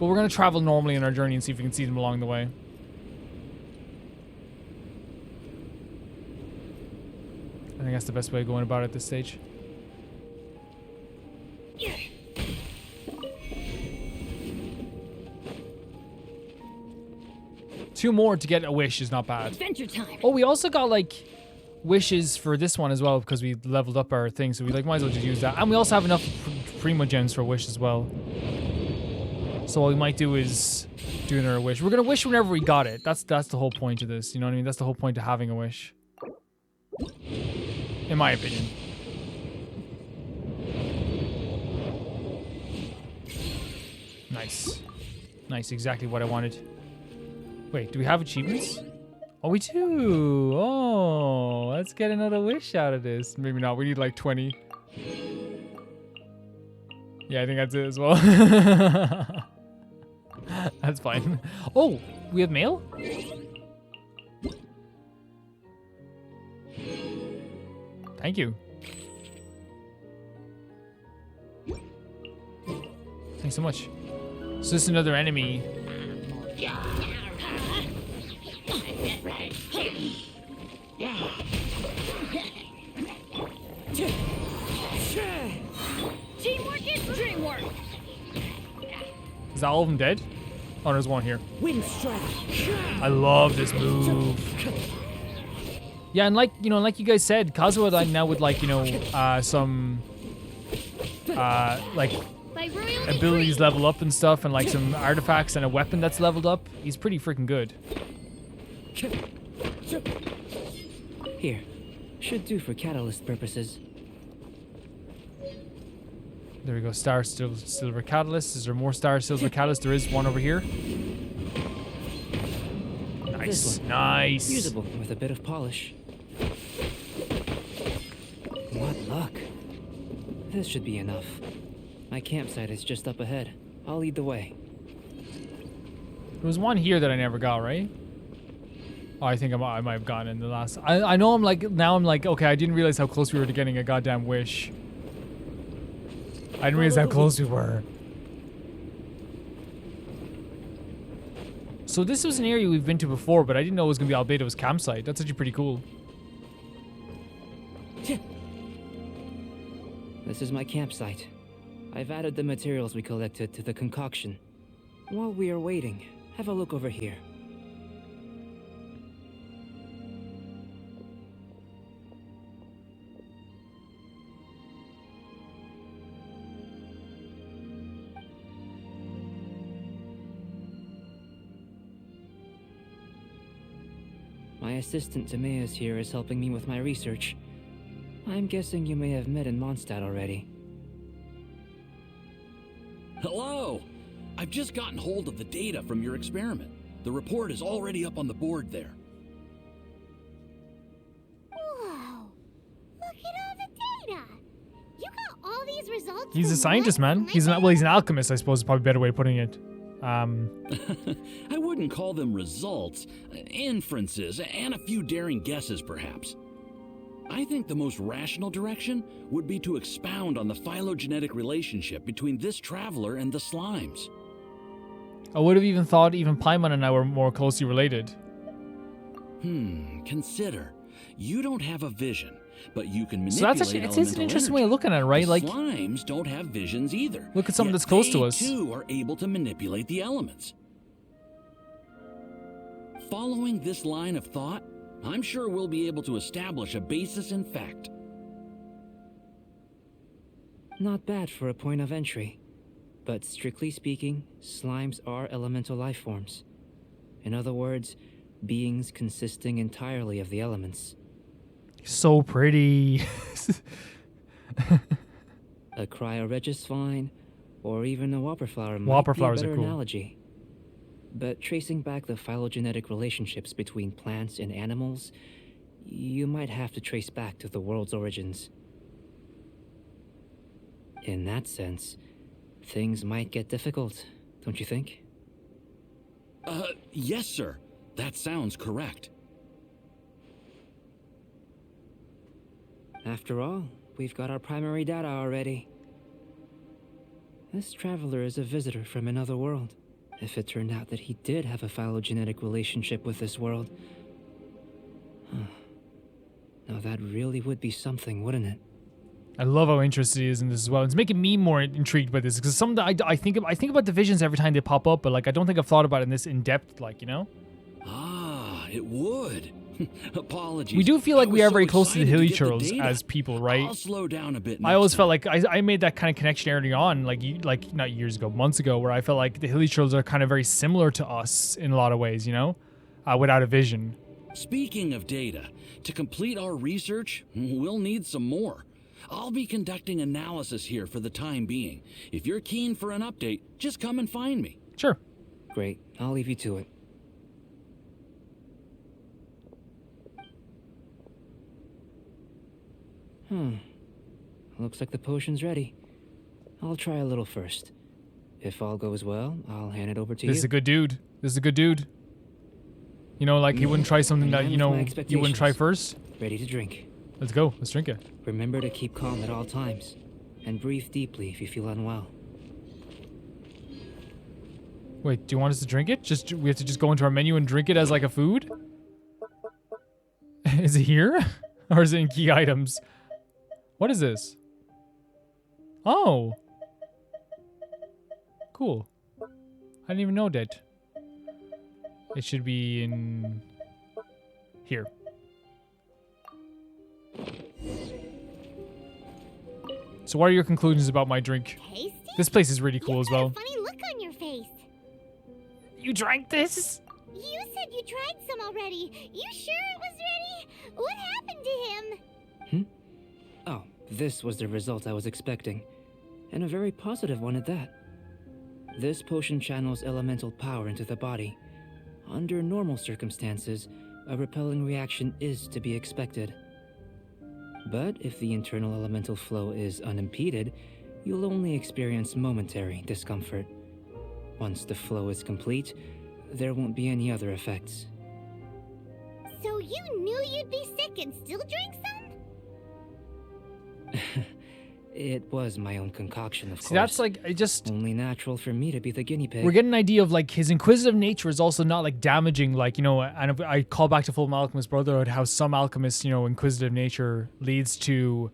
But we're going to travel normally on our journey and see if we can see them along the way. I think that's the best way of going about it at this stage. 2 more to get a wish is not bad. Adventure time. Oh, we also got like wishes for this one as well because we leveled up our thing, so we like might as well just use that. And we also have enough primo gems for a wish as well. So what we might do is do another wish. We're gonna wish whenever we got it. That's the whole point of this. You know what I mean? That's the whole point of having a wish, in my opinion. Nice. Nice, exactly what I wanted. Wait, do we have achievements? Oh, we do. Oh, let's get another wish out of this. Maybe not. We need like 20. Yeah, I think that's it as well. That's fine. Oh, we have mail? Thank you. Thanks so much. So this is another enemy. Teamwork is dreamwork. Is that all of them dead? Oh, there's one here. Wind strike. I love this move. Yeah, and like, you know, like you guys said, Kazuha like now with like, you know, some like By royal abilities decree. level up and stuff, and like some artifacts and a weapon that's leveled up. He's pretty freaking good. Here. Should do for catalyst purposes. There we go. Star Silver Catalyst. Is there more Star Silver Catalyst? There is one over here. Nice. This one. Nice. Usable with a bit of polish. What luck. This should be enough. My campsite is just up ahead. I'll lead the way. There was one here that I never got, right? Oh, I think I might have gotten in the last. I know I'm like, now I'm like, okay, I didn't realize how close we were to getting a goddamn wish. I didn't realize how close we were. So this was an area we've been to before, but I didn't know it was going to be Albedo's campsite. That's actually pretty cool. This is my campsite. I've added the materials we collected to the concoction. While we are waiting, have a look over here. My assistant Timaeus here is helping me with my research. I'm guessing you may have met in Mondstadt already. Hello! I've just gotten hold of the data from your experiment. The report is already up on the board there. Whoa! Look at all the data. You got all these results. He's a from scientist, what? man. He's an alchemist, I suppose is probably a better way of putting it. I wouldn't call them results, inferences, and a few daring guesses, perhaps. I think the most rational direction would be to expound on the phylogenetic relationship between this traveler and the slimes. I would have even thought even Paimon and I were more closely related. Consider. You don't have a vision, but you can So that's manipulate actually, it's an interesting way of looking at it, right? The Like, slimes don't have visions either. Look at something Yet that's close to they, us. too are able to manipulate the elements. Following this line of thought, I'm sure we'll be able to establish a basis in fact. Not bad for a point of entry. But strictly speaking, slimes are elemental life forms. In other words, beings consisting entirely of the elements. so pretty. A cryoregis vine, or even a whopper flower might Whopper be a flowers are better cool. analogy. But tracing back the phylogenetic relationships between plants and animals, you might have to trace back to the world's origins. In that sense, things might get difficult, don't you think? Yes, sir. That sounds correct. After all, we've got our primary data already. This traveler is a visitor from another world. If it turned out that he did have a phylogenetic relationship with this world... Now that really would be something, wouldn't it? I love how interested he is in this as well. It's making me more intrigued by this because some I think about the visions every time they pop up, but like I don't think I've thought about it in this in depth, like, you know. it would. Apologies. We do feel like I we was are so very close to the excited Hilly get the Churls data. as people, right? I'll slow down a bit. I always next felt time. like I made that kind of connection early on, like not years ago, months ago, where I felt like the Hilly Churls are kind of very similar to us in a lot of ways, you know, without a vision. Speaking of data, to complete our research, we'll need some more. I'll be conducting analysis here for the time being. If you're keen for an update, just come and find me. Sure. Great, I'll leave you to it. Looks like the potion's ready. I'll try a little first. If all goes well, I'll hand it over to This you. is a good dude. This is a good dude. You know, like he wouldn't try something that, you know, you wouldn't try first. Ready to drink. Let's go. Let's drink it. Remember to keep calm at all times, and breathe deeply if you feel unwell. Wait, do you want us to drink it? We have to just go into our menu and drink it as like a food? Is it here? Or is it in key items? What is this? Oh. Cool. I didn't even know that. It should be in here. So what are your conclusions about my drink? Tasty? This place is really cool You've as got well. a funny look on your face. You drank this? You said you tried some already. You sure it was ready? What happened to him? Oh, this was the result I was expecting, and a very positive one at that. This potion channels elemental power into the body. Under normal circumstances, a repelling reaction is to be expected. But if the internal elemental flow is unimpeded, you'll only experience momentary discomfort. Once the flow is complete, there won't be any other effects. So you knew you'd be sick and still drank some? It was my own concoction, of course. See, that's like, I just... Only natural for me to be the guinea pig. We're getting an idea of like his inquisitive nature is also not like damaging, like, you know, and if I call back to Full Alchemist Brotherhood, how some alchemists, you know, inquisitive nature leads to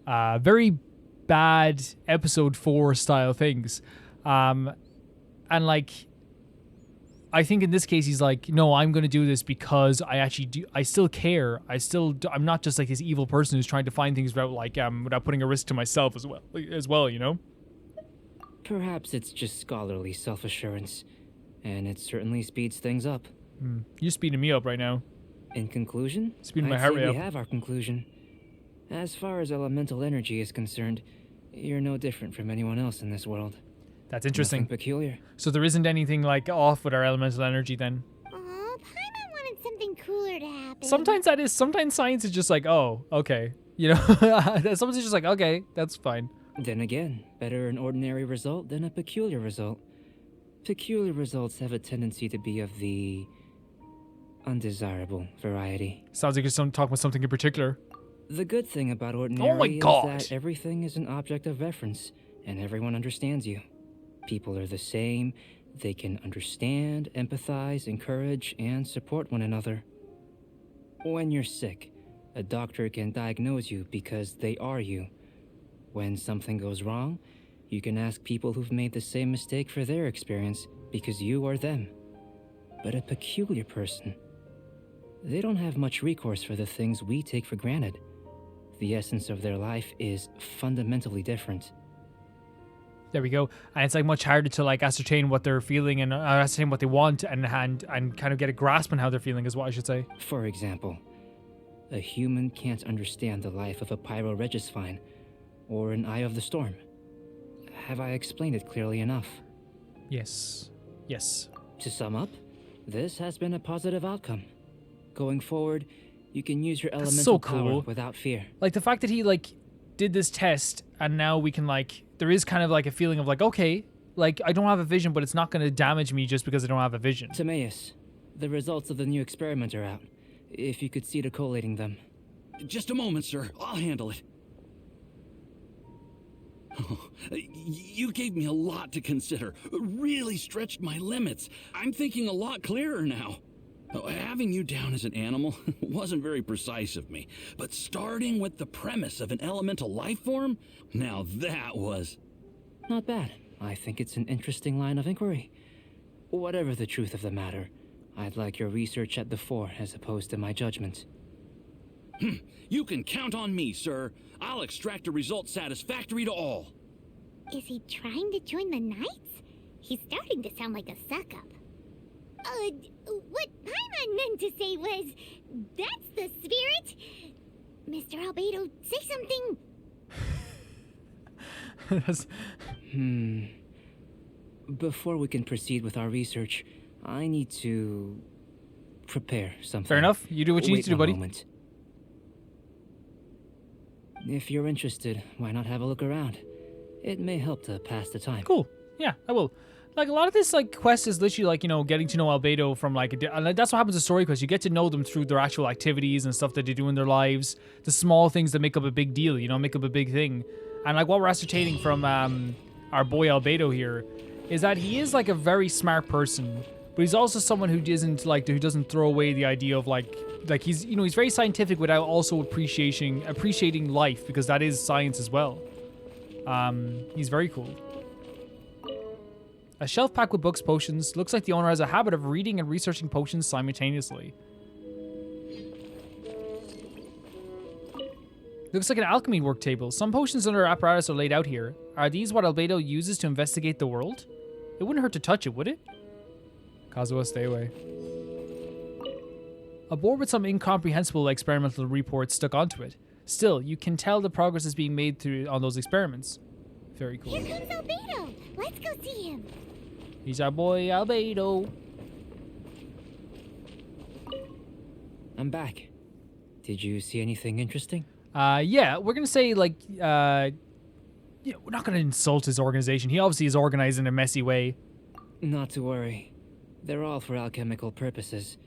very bad episode 4 style things. And like, I think in this case, he's like, no, I'm going to do this because I actually do. I still care. I'm not just like this evil person who's trying to find things without like, without putting a risk to myself as well, you know? Perhaps it's just scholarly self-assurance, and it certainly speeds things up. You're speeding me up right now. In conclusion, Speeding my I'd heart say rate we up. have our conclusion. As far as elemental energy is concerned, you're no different from anyone else in this world. That's interesting. Nothing peculiar. So there isn't anything like off with our elemental energy then. Aw, Paimon wanted something cooler to happen. Sometimes that is. Sometimes science is just like, oh, okay. You know, sometimes it's just like, okay, that's fine. Then again, better an ordinary result than a peculiar result. Peculiar results have a tendency to be of the undesirable variety. Sounds like you're talking about something in particular. The good thing about ordinary God. is that everything is an object of reference, and everyone understands you. People are the same. They can understand, empathize, encourage, and support one another. When you're sick, a doctor can diagnose you because they are you. When something goes wrong, you can ask people who've made the same mistake for their experience because you are them. But a peculiar person, they don't have much recourse for the things we take for granted. The essence of their life is fundamentally different. There we go. And it's like much harder to like ascertain what they're feeling and ascertain what they want and kind of get a grasp on how they're feeling is what I should say. For example, a human can't understand the life of a Pyro-Regisvine or an Eye of the Storm. Have I explained it clearly enough? Yes. Yes. To sum up, this has been a positive outcome. Going forward, you can use your elemental so power cool. without fear. Like the fact that he like did this test and now we can like, there is kind of like a feeling of like, okay, like I don't have a vision, but it's not going to damage me just because I don't have a vision. Timaeus, the results of the new experiment are out. If you could see to collating them. Just a moment, sir. I'll handle it. You gave me a lot to consider. Really stretched my limits. I'm thinking a lot clearer now. Having you down as an animal wasn't very precise of me, but starting with the premise of an elemental life form, now that was... Not bad. I think it's an interesting line of inquiry. Whatever the truth of the matter, I'd like your research at the fore as opposed to my judgment. You can count on me, sir. I'll extract a result satisfactory to all. Is he trying to join the Knights? He's starting to sound like a suck-up. What Paimon meant to say was, that's the spirit. Mr. Albedo, say something. Before we can proceed with our research, I need to prepare something. Fair enough. You do what you need to do, buddy. Moment. If you're interested, why not have a look around? It may help to pass the time. Cool. Yeah, I will. Like, a lot of this, like, quest is literally, like, you know, getting to know Albedo from, like, and that's what happens in story quests. You get to know them through their actual activities and stuff that they do in their lives. The small things that make up a big deal, you know, make up a big thing. And, like, what we're ascertaining from our boy Albedo here is that he is, like, a very smart person, but he's also someone who isn't, like, who doesn't throw away the idea of, like he's, you know, he's very scientific without also appreciating life, because that is science as well. He's very cool. A shelf packed with books, potions. Looks like the owner has a habit of reading and researching potions simultaneously. Looks like an alchemy work table. Some potions under apparatus are laid out here. Are these what Albedo uses to investigate the world? It wouldn't hurt to touch it, would it? Kazuha, stay away. A board with some incomprehensible experimental reports stuck onto it. Still, you can tell the progress is being made on those experiments. Very cool. Here comes Albedo. Let's go see him. He's our boy Albedo. I'm back. Did you see anything interesting? Yeah, we're gonna say, like, yeah, we're not gonna insult his organization. He obviously is organized in a messy way. Not to worry. They're all for alchemical purposes.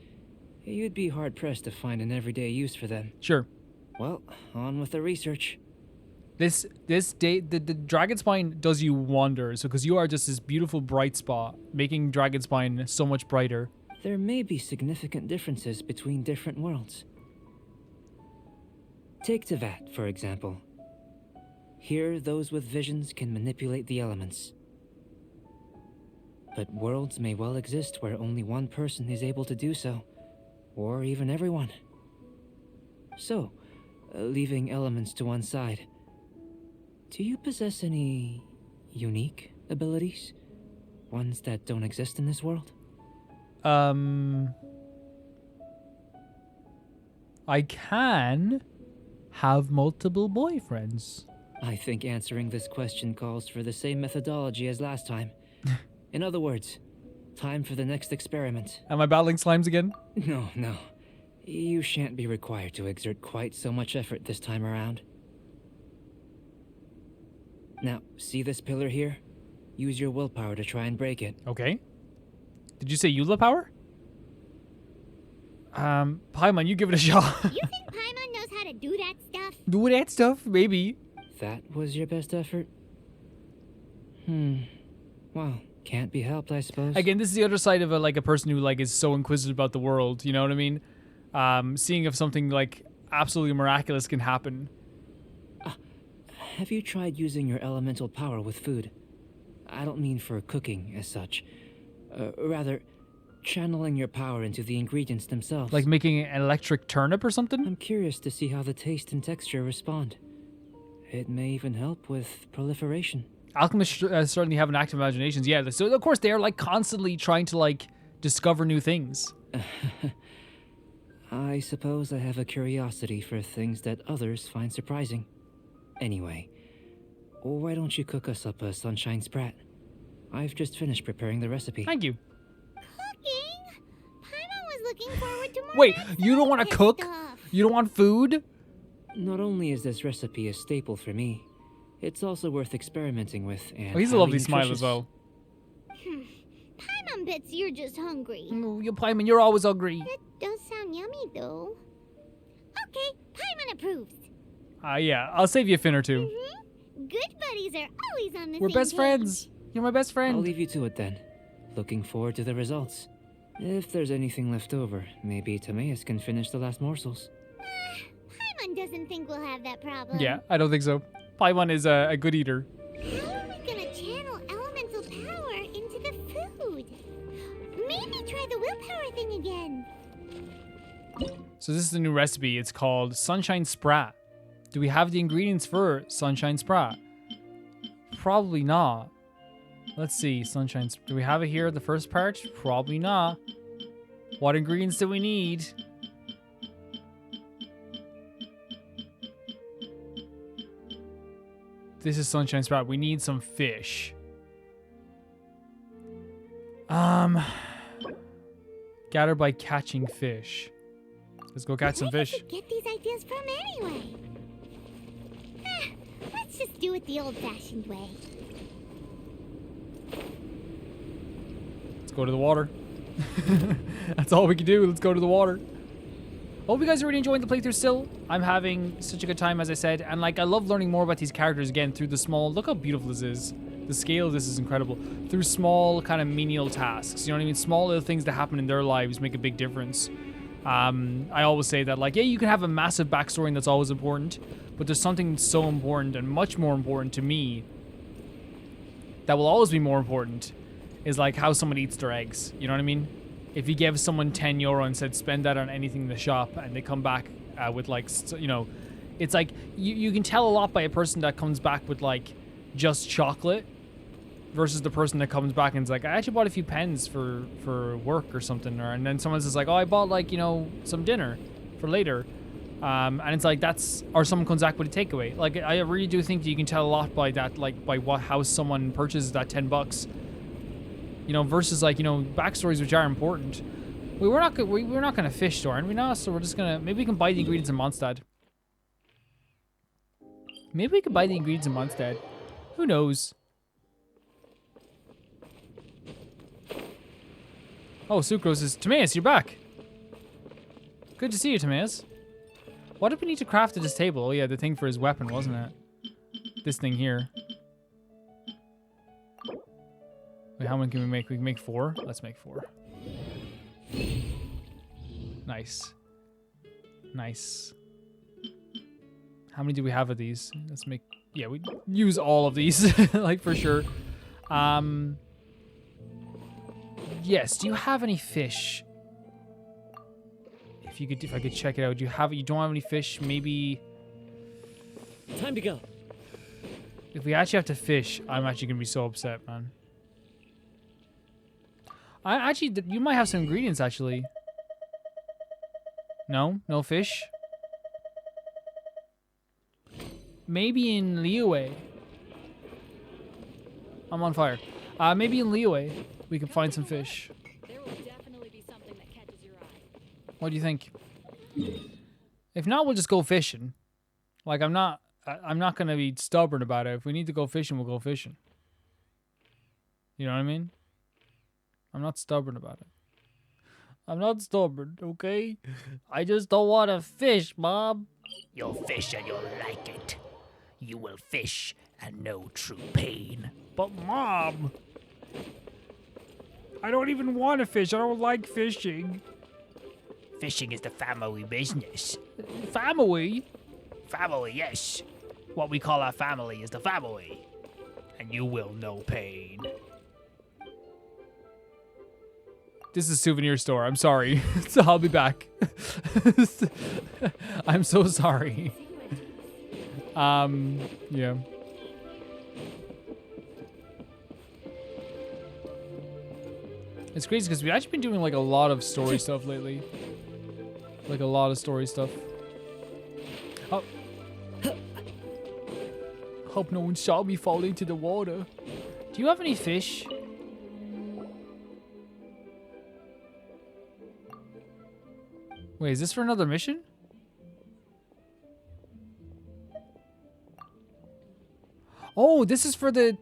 You'd be hard-pressed to find an everyday use for them. Sure. Well, on with the research. This day, the Dragon Spine does you wonders, because you are just this beautiful bright spot, making Dragon Spine so much brighter. There may be significant differences between different worlds. Take Tevat, for example. Here, those with visions can manipulate the elements. But worlds may well exist where only one person is able to do so, or even everyone. So, leaving elements to one side, do you possess any unique abilities? Ones that don't exist in this world? I can have multiple boyfriends. I think answering this question calls for the same methodology as last time. In other words, time for the next experiment. Am I battling slimes again? No. You shan't be required to exert quite so much effort this time around. Now, see this pillar here? Use your willpower to try and break it. Okay. Did you say Eula power? Paimon, you give it a shot. You think Paimon knows how to do that stuff? Do that stuff? Maybe. That was your best effort? Well, can't be helped, I suppose. Again, this is the other side of a person who, like, is so inquisitive about the world, you know what I mean? Seeing if something, like, absolutely miraculous can happen. Have you tried using your elemental power with food? I don't mean for cooking as such. Rather, channeling your power into the ingredients themselves. Like making an electric turnip or something? I'm curious to see how the taste and texture respond. It may even help with proliferation. Alchemists certainly have an active imaginations. Yeah, so of course they are, like, constantly trying to, like, discover new things. I suppose I have a curiosity for things that others find surprising. Anyway, why don't you cook us up a sunshine sprat? I've just finished preparing the recipe. Thank you. Cooking? Paimon was looking forward to more. Wait, you don't want to cook? Stuff. You don't want food? Not only is this recipe a staple for me, it's also worth experimenting with. And Oh, he's a highly lovely smile nutritious. as well. Paimon bets you're just hungry. You Paimon, you're always hungry. That does sound yummy, though. Okay, Paimon approves. Yeah, I'll save you a fin or two. Good buddies are always on the We're same best page. friends. You're my best I'll friend. leave you to it then. Looking forward to the results. If there's anything left over, maybe Timaeus can finish the last morsels. Paimon doesn't think we'll have that problem. Yeah, I don't think so. Paimon is a good eater. How are we gonna channel elemental power into the food? Maybe try the willpower thing again. So this is the new recipe. It's called Sunshine Sprat. Do we have the ingredients for Sunshine Sprat? Probably not. Let's see, Sunshine. Do we have it here at the first part? Probably not. What ingredients do we need? This is Sunshine Sprat. We need some fish. Gather by catching fish. Let's go catch some fish. Where did you get these ideas from anyway? Let's just do it the old-fashioned way. Let's go to the water. That's all we can do. Let's go to the water. Hope you guys are really enjoying the playthrough still. I'm having such a good time, as I said. And like, I love learning more about these characters again through the small... Look how beautiful this is. The scale of this is incredible. Through small kind of menial tasks. You know what I mean? Small little things that happen in their lives make a big difference. I always say that, like, yeah, you can have a massive backstory and that's always important. But there's something so important and much more important to me that will always be more important is like how someone eats their eggs. You know what I mean? If you gave someone €10 and said spend that on anything in the shop and they come back with like, you know, it's like you can tell a lot by a person that comes back with like just chocolate versus the person that comes back and is like, I actually bought a few pens for work or something, and then someone's just like, oh, I bought like, you know, some dinner for later. And it's like or someone comes back with a takeaway. Like, I really do think that you can tell a lot by that, like by how someone purchases that $10, you know, versus like, you know, backstories which are important. We're not gonna fish, though, aren't we now? So we're just gonna, maybe we can buy the ingredients in Mondstadt. Maybe we could buy the ingredients in Mondstadt. Who knows? Oh, Sucrose is... Timaeus, you're back. Good to see you, Timaeus. What did we need to craft at this table? Oh, yeah, the thing for his weapon, wasn't it? This thing here. Wait, how many can we make? We can make 4? Let's make 4. Nice. Nice. How many do we have of these? Let's make... Yeah, we use all of these, like, for sure. Yes, do you have any fish? If I could check it out. You don't have any fish? Maybe... Time to go. If we actually have to fish, I'm actually gonna be so upset, man. You might have some ingredients, actually. No? No fish? Maybe in Liyue. I'm on fire. Maybe in Liyue we can find some fish. There will definitely be something that catches your eye. What do you think? If not, we'll just go fishing. Like, I'm not gonna be stubborn about it. If we need to go fishing, we'll go fishing. You know what I mean? I'm not stubborn about it. I'm not stubborn, okay? I just don't want to fish, Mom. You'll fish and you'll like it. You will fish and know true pain. But Mom, I don't even want to fish. I don't like fishing. Fishing is the family business. Family? Family, yes. What we call our family is the family. And you will know pain. This is a souvenir store. I'm sorry. So I'll be back. I'm so sorry. Yeah. It's crazy because we've actually been doing like a lot of story stuff lately. Like a lot of story stuff. Oh. Hope no one saw me fall into the water. Do you have any fish? Wait, is this for another mission? Oh, this is for the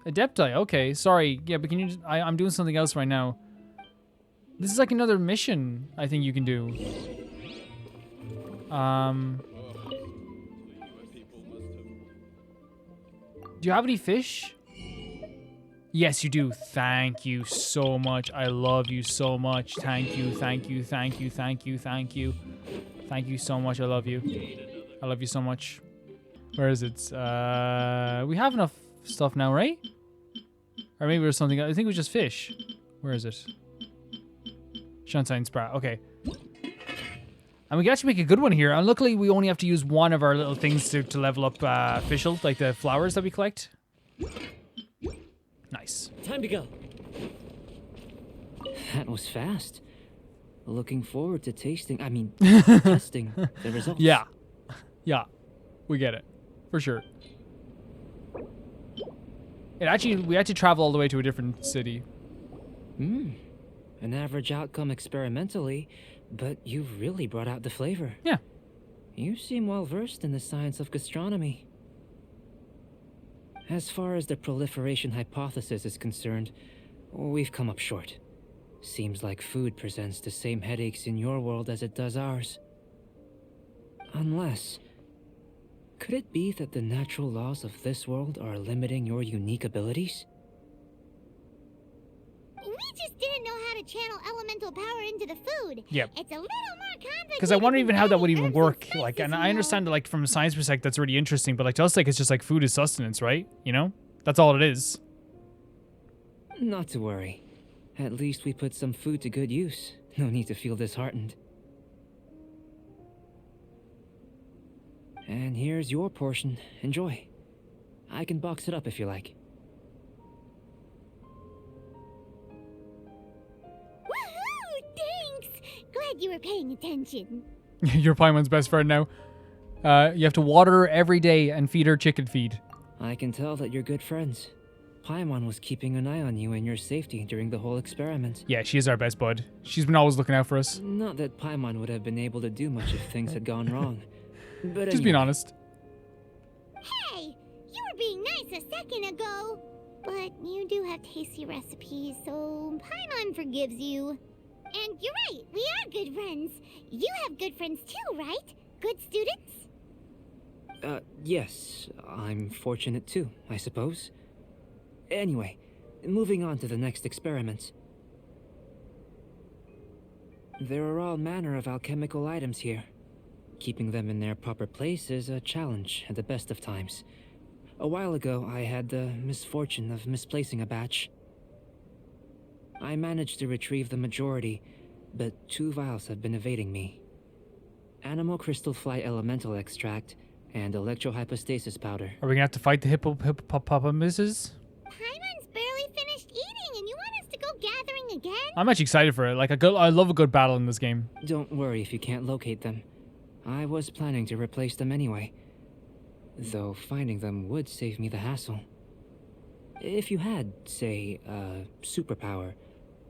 Adepti. Okay, sorry. Yeah, but can you just, I'm doing something else right now. This is like another mission I think you can do. Do you have any fish? Yes, you do. Thank you so much. I love you so much. Thank you, thank you, thank you, thank you, thank you. Thank you so much. I love you. I love you so much. Where is it? We have enough stuff now, right? Or maybe there's something. I think it was just fish. Where is it? Sunshine Sprat. Okay. And we can actually make a good one here. And luckily, we only have to use one of our little things to level up official, like the flowers that we collect. Nice. Time to go. That was fast. Looking forward to testing the results. Yeah. Yeah. We get it. For sure. We had to travel all the way to a different city. An average outcome experimentally, but you've really brought out the flavor. Yeah. You seem well versed in the science of gastronomy. As far as the proliferation hypothesis is concerned, we've come up short. Seems like food presents the same headaches in your world as it does ours. Unless... could it be that the natural laws of this world are limiting your unique abilities? We just didn't know how to channel elemental power into the food. Yep. It's a little more complicated. Because I wonder even how that would even than work. spices, Like, and you I know. understand that, like, from a science perspective, that's really interesting. But like to us, like, it's just like food is sustenance, right? You know, that's all it is. Not to worry. At least we put some food to good use. No need to feel disheartened. And here's your portion. Enjoy. I can box it up if you like. Woohoo! Thanks! Glad you were paying attention. You're Paimon's best friend now. You have to water her every day and feed her chicken feed. I can tell that you're good friends. Paimon was keeping an eye on you and your safety during the whole experiment. Yeah, she is our best bud. She's been always looking out for us. Not that Paimon would have been able to do much if things had gone wrong. But Just being honest. Hey! You were being nice a second ago. But you do have tasty recipes, so Paimon forgives you. And you're right, we are good friends. You have good friends too, right? Good students? Yes. I'm fortunate too, I suppose. Anyway, moving on to the next experiment. There are all manner of alchemical items here. Keeping them in their proper place is a challenge at the best of times. A while ago, I had the misfortune of misplacing a batch. I managed to retrieve the majority, but 2 vials have been evading me. Animal crystal fly elemental extract and electrohypostasis powder. Are we gonna have to fight the hippopotamuses? Paimon's barely finished eating, and you want us to go gathering again? I'm actually excited for it. Like, I love a good battle in this game. Don't worry if you can't locate them. I was planning to replace them anyway. Though finding them would save me the hassle. If you had, say, a superpower,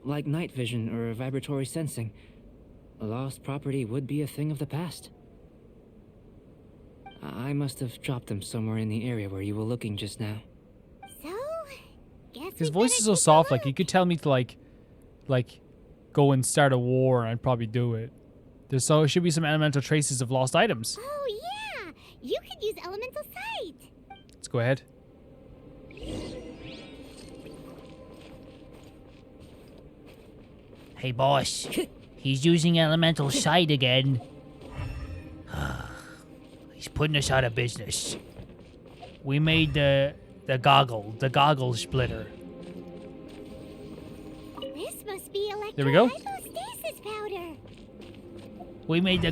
like night vision or vibratory sensing, lost property would be a thing of the past. I must have dropped them somewhere in the area where you were looking just now. So, guess His we voice better is so keep a soft. Like, look. you could tell me to like, go and start a war, and I'd probably do it. Should be some elemental traces of lost items. Oh yeah! You could use elemental sight! Let's go ahead. Hey, boss. He's using elemental sight again. He's putting us out of business. We made the goggle splitter. This must be There we go. electrohypostasis powder. We made the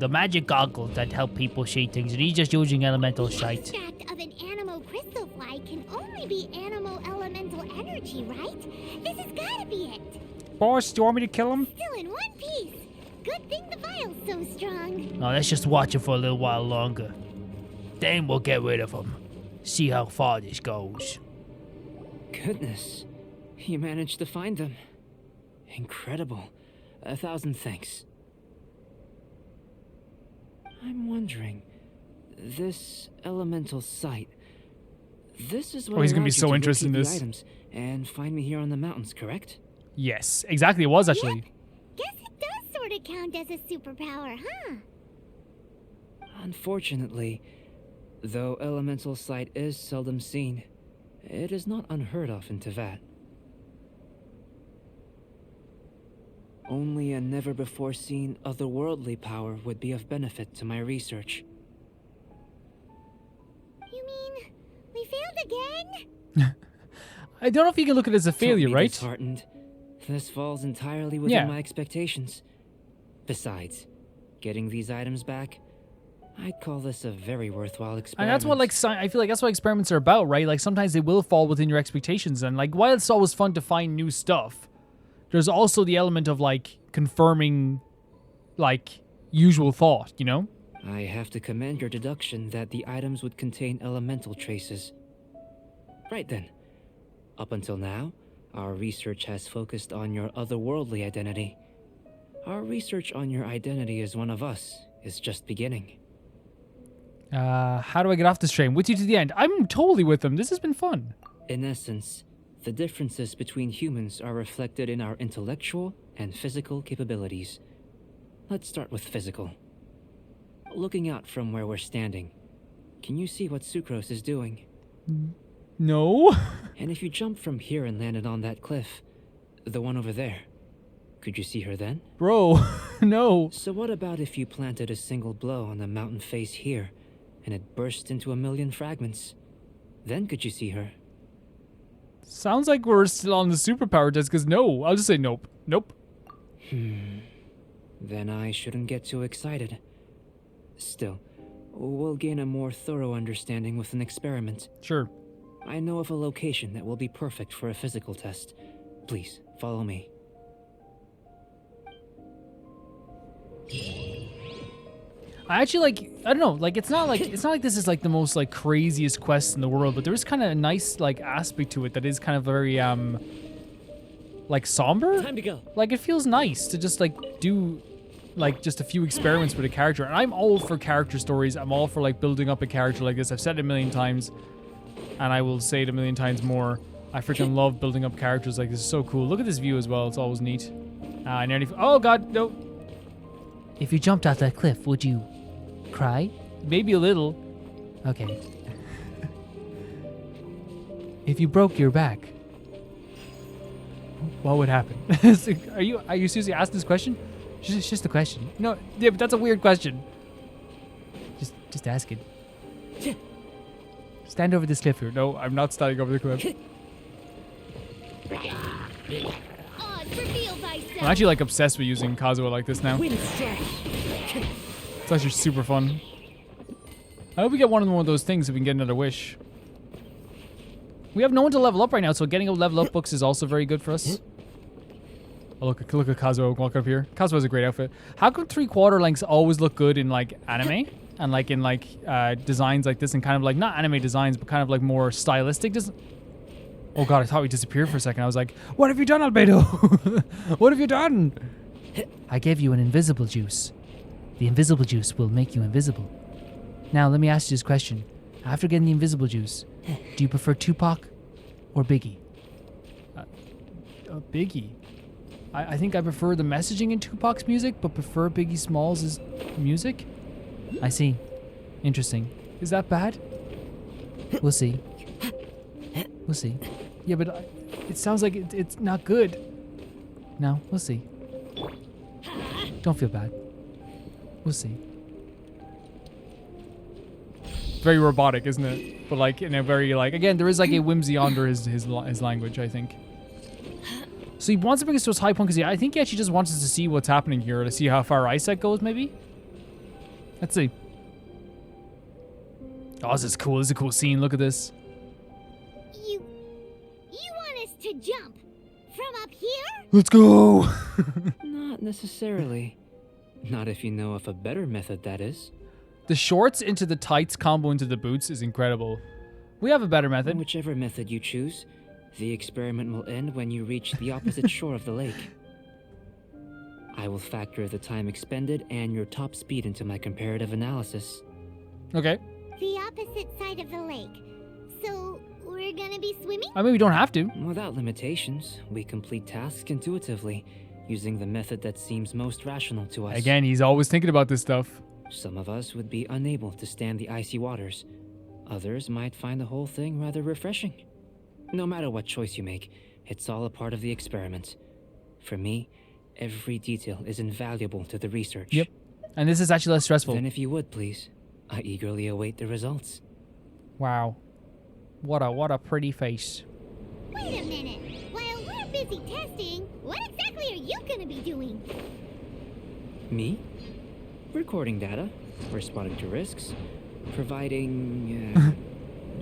magic goggles that help people see things, and he's just using elemental The sight. extract of an animal crystal fly can only be animal elemental energy, right? This has gotta be it. Boss, do you want me to kill him? Still in one piece. Good thing the vial's so strong. Now let's just watch him for a little while longer. Then we'll get rid of him. See how far this goes. Goodness, you managed to find them. Incredible. 1,000 thanks. I'm wondering, this elemental sight. This is what Oh, he's gonna be allowed you so to interested in locate the this. items and find me here on the mountains, correct? Yes, exactly. It was actually. Yep. Guess it does sort of count as a superpower, huh? Unfortunately, though elemental sight is seldom seen, it is not unheard of in Teyvat. Only a never-before-seen otherworldly power would be of benefit to my research. You mean we failed again? I don't know if you can look at it as a failure, Don't be right? disheartened. This falls entirely within Yeah. my expectations. Besides, getting these items back, I'd call this a very worthwhile And experiment. that's what like I feel like that's what experiments are about, right? Like sometimes they will fall within your expectations, and like while it's always fun to find new stuff, there's also the element of like confirming like usual thought, you know? I have to commend your deduction that the items would contain elemental traces. Right then. Up until now, our research has focused on your otherworldly identity. Our research on your identity as one of us is just beginning. How do I get off this train? With you to the end. I'm totally with them. This has been fun. In essence, the differences between humans are reflected in our intellectual and physical capabilities. Let's start with physical. Looking out from where we're standing, can you see what Sucrose is doing? No. And if you jump from here and landed on that cliff, the one over there, could you see her then? Bro, no. So what about if you planted a single blow on the mountain face here, and it burst into a million fragments? Then could you see her? Sounds like we're still on the superpower test, because no. I'll just say nope. Nope. Then I shouldn't get too excited. Still, we'll gain a more thorough understanding with an experiment. Sure. I know of a location that will be perfect for a physical test. Please, follow me. I actually like, I don't know, like it's not like this is like the most like craziest quest in the world, but there is kind of a nice like aspect to it that is kind of very like somber. Time to go. Like it feels nice to just like do like just a few experiments with a character. And I'm all for character stories. I'm all for like building up a character like this. I've said it a million times and I will say it a million times more. I freaking love building up characters like this. It's so cool. Look at this view as well. It's always neat. I nearly, oh god, no. If you jumped off that cliff, would you cry? Maybe a little. Okay. If you broke your back, what would happen? Are you seriously asking this question? It's just a question. No, yeah, but that's a weird question. Just ask it. Stand over this cliff here. No, I'm not standing over the cliff. I'm actually like obsessed with using Kazuha like this now. It's actually super fun. I hope we get one of those things so we can get another wish. We have no one to level up right now, so getting a level up books is also very good for us. Oh, look at Kazuha walk up here. Kazuha has a great outfit. How come 3/4 lengths always look good in like anime and like in like designs like this and kind of like not anime designs but kind of like more stylistic? Oh god, I thought we disappeared for a second. I was like, what have you done, Albedo? What have you done? I gave you an invisible juice. The invisible juice will make you invisible. Now, let me ask you this question. After getting the invisible juice, do you prefer Tupac or Biggie? Biggie. I think I prefer the messaging in Tupac's music, but prefer Biggie Smalls' music? I see. Interesting. Is that bad? We'll see. We'll see. Yeah, but it sounds like it's not good. No, we'll see. Don't feel bad. We'll see. Very robotic, isn't it? But like in a very like again, there is like a whimsy under his language, I think. So he wants to bring us to his high point because I think he actually just wants us to see what's happening here, to see how far eyesight goes, maybe. Let's see. Oh, this is cool. This is a cool scene. Look at this. You want us to jump from up here? Let's go. Not necessarily. Not if you know of a better method, that is. The shorts into the tights combo into the boots is incredible. We have a better method. Whichever method you choose, the experiment will end when you reach the opposite shore of the lake. I will factor the time expended and your top speed into my comparative analysis. Okay. The opposite side of the lake. So, we're gonna be swimming? I mean, we don't have to. Without limitations, we complete tasks intuitively, using the method that seems most rational to us. Again, he's always thinking about this stuff. Some of us would be unable to stand the icy waters. Others might find the whole thing rather refreshing. No matter what choice you make, it's all a part of the experiment. For me, every detail is invaluable to the research. Yep. And this is actually less stressful. Then if you would, please, I eagerly await the results. Wow. What a pretty face. Wait a minute. While we're busy testing, what exactly are you gonna be doing? Me? Recording data, responding to risks, providing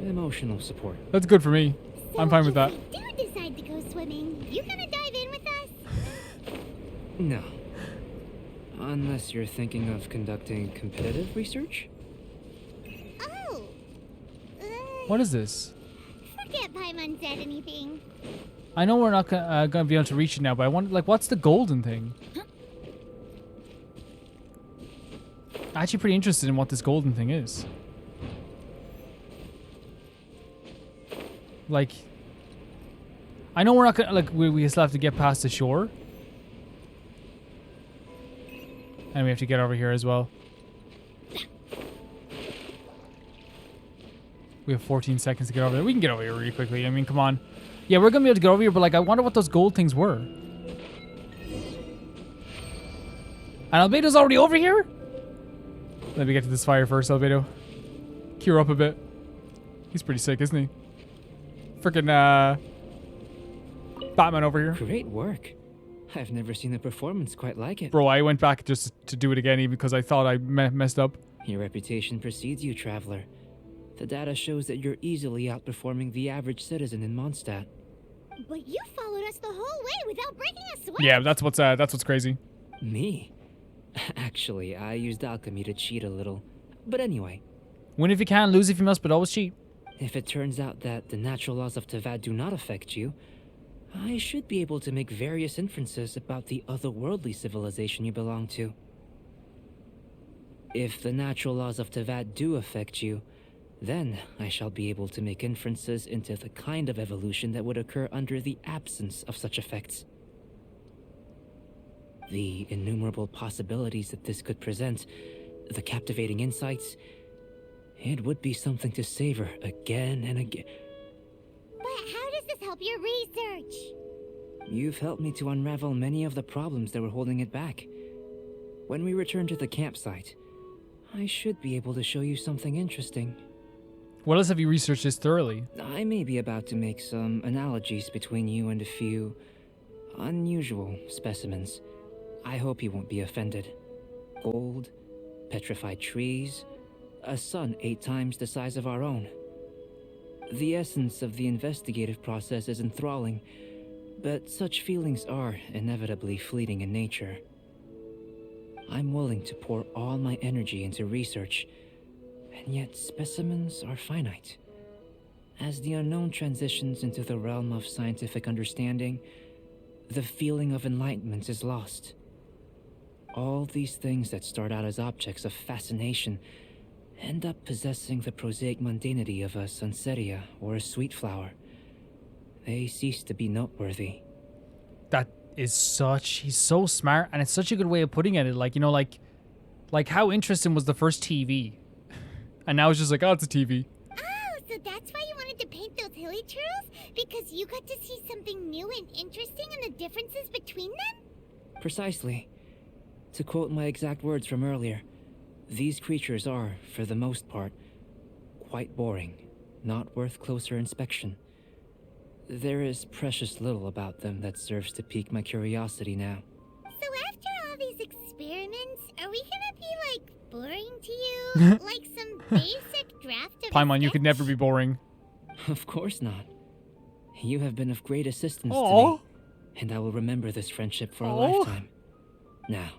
emotional support. That's good for me. So I'm fine with that. if we do decide to go swimming, you gonna dive in with us? No. Unless you're thinking of conducting competitive research? Oh. What is this? Forget Paimon said anything. I know we're not gonna be able to reach it now, but I wonder, like, what's the golden thing? Actually pretty interested in what this golden thing is. Like, I know we're not gonna, like, we still have to get past the shore. And we have to get over here as well. We have 14 seconds to get over there. We can get over here really quickly. I mean, come on. Yeah, we're gonna be able to get over here, but like, I wonder what those gold things were. And Albedo's already over here? Let me get to this fire first, Albedo. Cure up a bit. He's pretty sick, isn't he? Freaking, Batman over here. Great work. I've never seen a performance quite like it. Bro, I went back just to do it again even because I thought I messed up. Your reputation precedes you, Traveler. The data shows that you're easily outperforming the average citizen in Mondstadt. But you followed us the whole way without breaking a sweat. Yeah, that's what's crazy. Me? Actually, I used alchemy to cheat a little. But anyway, Win if you can, lose if you must, but always cheat. if it turns out that the natural laws of Tavad do not affect you, I should be able to make various inferences about the otherworldly civilization you belong to. If the natural laws of Tavad do affect you, then I shall be able to make inferences into the kind of evolution that would occur under the absence of such effects. The innumerable possibilities that this could present, the captivating insights, it would be something to savor again and again. But how does this help your research? You've helped me to unravel many of the problems that were holding it back. When we return to the campsite, I should be able to show you something interesting. What else have you researched this thoroughly? I may be about to make some analogies between you and a few unusual specimens. I hope you won't be offended. Gold, petrified trees, a sun 8 times the size of our own. The essence of the investigative process is enthralling, but such feelings are inevitably fleeting in nature. I'm willing to pour all my energy into research, and yet specimens are finite. As the unknown transitions into the realm of scientific understanding, the feeling of enlightenment is lost. All these things that start out as objects of fascination end up possessing the prosaic mundanity of a sunsetia or a sweet flower. They cease to be noteworthy. That is he's so smart, and it's such a good way of putting it. Like, you know, like how interesting was the first TV? And now it's just like, oh, it's a TV. Oh, so that's why you wanted to paint those hilly turtles? Because you got to see something new and interesting and the differences between them? Precisely. To quote my exact words from earlier, these creatures are, for the most part, quite boring, not worth closer inspection. There is precious little about them that serves to pique my curiosity now. So after all these experiments, are we gonna be, like, boring to you? Like some basic draft of Paimon, a you could never be sketch? boring. Of course not. You have been of great assistance Aw. to me, and I will remember this friendship for a Aw. lifetime. Now,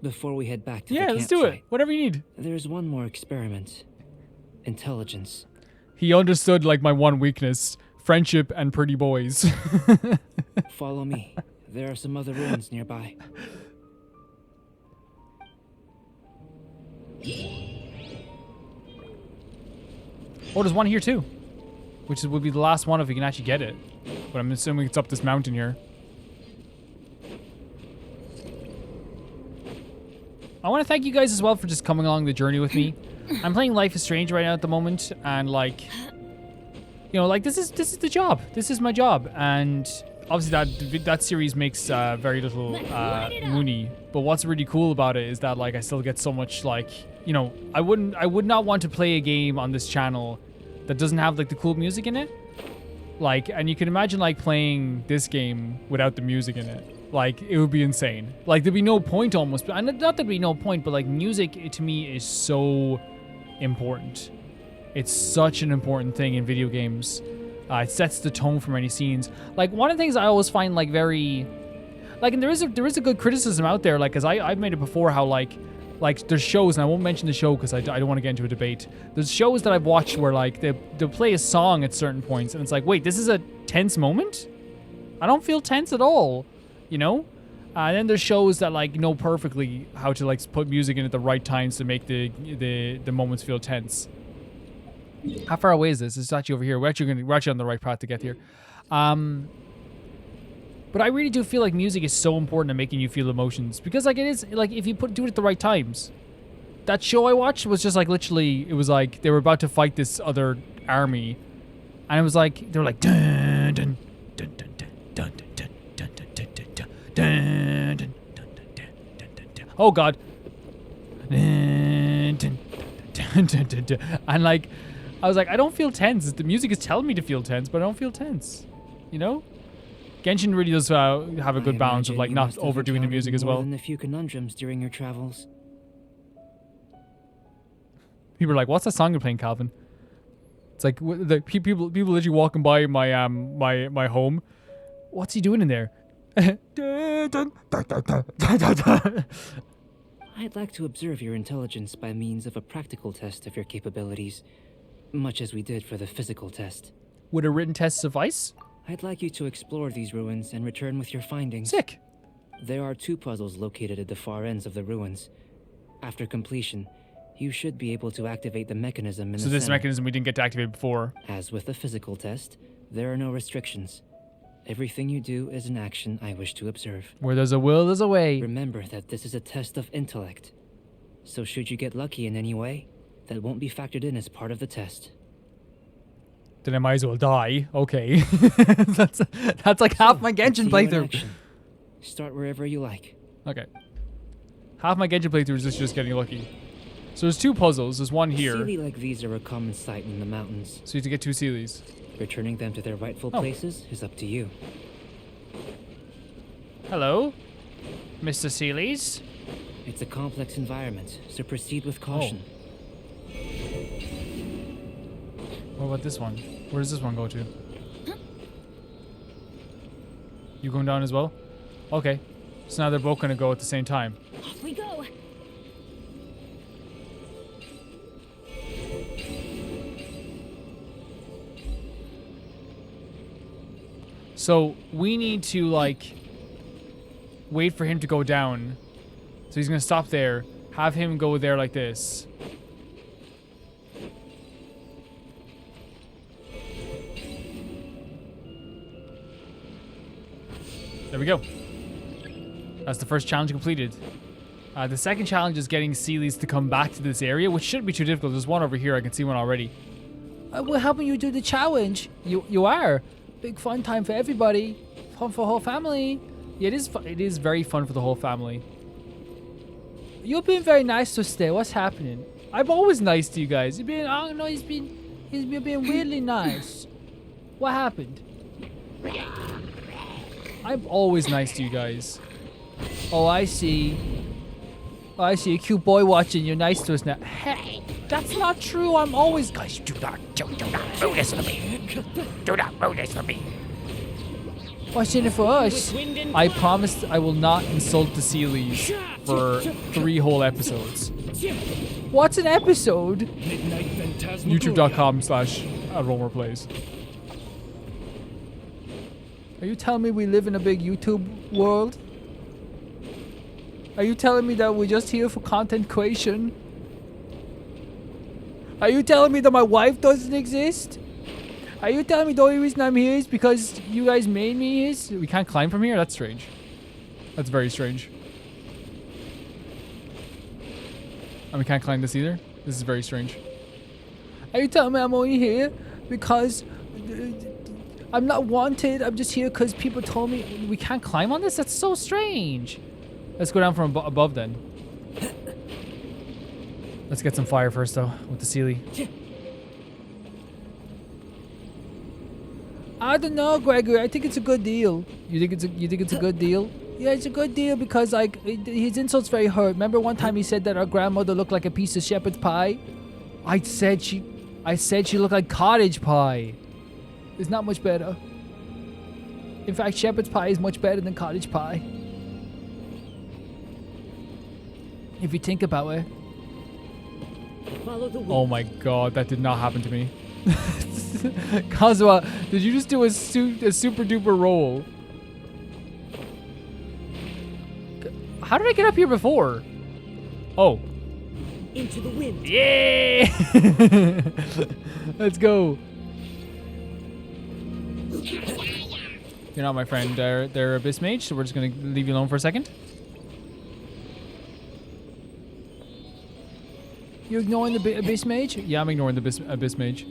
before we head back to Yeah, the let's do it. campsite, Whatever you need. there's one more experiment. Intelligence. He understood, like, my one weakness. Friendship and pretty boys. Follow me. There are some other ruins nearby. Oh, there's one here too. Which would be the last one if we can actually get it. But I'm assuming it's up this mountain here. I want to thank you guys as well for just coming along the journey with me. I'm playing Life is Strange right now at the moment, and like, you know, like this is the job. This is my job, and obviously that series makes very little money. But what's really cool about it is that like I still get so much, like, you know, I would not want to play a game on this channel that doesn't have like the cool music in it. Like, and you can imagine like playing this game without the music in it. Like, it would be insane. Like, there'd be no point almost. And not there'd be no point, but like, music to me is so important. It's such an important thing in video games. It sets the tone for many scenes. Like, one of the things I always find like very, like, and there is a good criticism out there. Like, cause I've made it before how like there's shows, and I won't mention the show because I don't want to get into a debate. There's shows that I've watched where like they'll play a song at certain points, and it's like, wait, this is a tense moment? I don't feel tense at all, you know? And then there's shows that like know perfectly how to like put music in at the right times to make the moments feel tense. How far away is this? It's actually over here. We're actually on the right path to get here. But I really do feel like music is so important in making you feel emotions, because like it is like if you do it at the right times. That show I watched was just like literally, it was like they were about to fight this other army, and it was like they were like dun dun dun dun dun dun dun dun dun dun dun dun dun dun dun. Oh god. Dun dun dun dun dun dun. And like I was like, I don't feel tense. The music is telling me to feel tense, but I don't feel tense. You know? Genshin really does have a good balance of like not overdoing the music as well. More than a few conundrums during your travels. People are like, "What's that song you're playing, Calvin?" It's like the people literally walking by my my home. What's he doing in there? I'd like to observe your intelligence by means of a practical test of your capabilities, much as we did for the physical test. Would a written test suffice? I'd like you to explore these ruins and return with your findings. Sick. There are 2 puzzles located at the far ends of the ruins. After completion, you should be able to activate the mechanism in the So this center. mechanism we didn't get to activate before. As with the physical test, there are no restrictions. Everything you do is an action I wish to observe. Where there's a will, there's a way. Remember that this is a test of intellect. So should you get lucky in any way, that won't be factored in as part of the test. Then I might as well die. Okay. that's like half my Genshin See you in playthrough. action. Start wherever you like. Okay. Half my Genshin playthrough is just getting lucky. So there's 2 puzzles. There's one here. Sealy like these are a common sight in the mountains. So you have to get 2 Sealies. Returning them to their rightful places is up to you. Hello, Mr. Sealies. It's a complex environment, so proceed with caution. What about this one? Where does this one go to? You going down as well? Okay. So now they're both gonna go at the same time. Off we go. So we need to like wait for him to go down. So he's gonna stop there, have him go there like this. There we go. That's the first challenge completed. The second challenge is getting Sealies to come back to this area, which shouldn't be too difficult. There's one over here. I can see one already. We're helping you do the challenge. You are. Big fun time for everybody. Fun for the whole family. Yeah, it is very fun for the whole family. You've been very nice to stay. What's happening? I'm always nice to you guys. You've been, I don't know, he's been being weirdly nice. What happened? I'm always nice to you guys. Oh, I see. Oh, I see a cute boy watching. You're nice to us now. Hey, that's not true. I'm always... Guys, do not ruin this for me. Do not ruin this for me. What's in it for us? I promised I will not insult the Sealies for 3 whole episodes. What's an episode? YouTube.com/RomerPlays. Are you telling me we live in a big YouTube world? Are you telling me that we're just here for content creation? Are you telling me that my wife doesn't exist? Are you telling me the only reason I'm here is because you guys made me here? We can't climb from here? That's strange. That's very strange. And we can't climb this either? This is very strange. Are you telling me I'm only here because I'm not wanted? I'm just here because people told me we can't climb on this? That's so strange. Let's go down from above then. Let's get some fire first though, with the Sealy. I don't know, Gregory. I think it's a good deal. You think it's a good deal? Yeah, it's a good deal because, like, his insults very hurt. Remember one time he said that our grandmother looked like a piece of shepherd's pie? I said she looked like cottage pie. It's not much better. In fact, shepherd's pie is much better than cottage pie. If you think about it. Follow the wind. Oh my god, that did not happen to me. Kazuha, did you just do a super duper roll? How did I get up here before? Oh. Into the wind. Yeah! Let's go. You're not my friend, they're Abyss Mage, so we're just gonna leave you alone for a second. You ignoring the Abyss Mage? Yeah, I'm ignoring the Abyss Mage.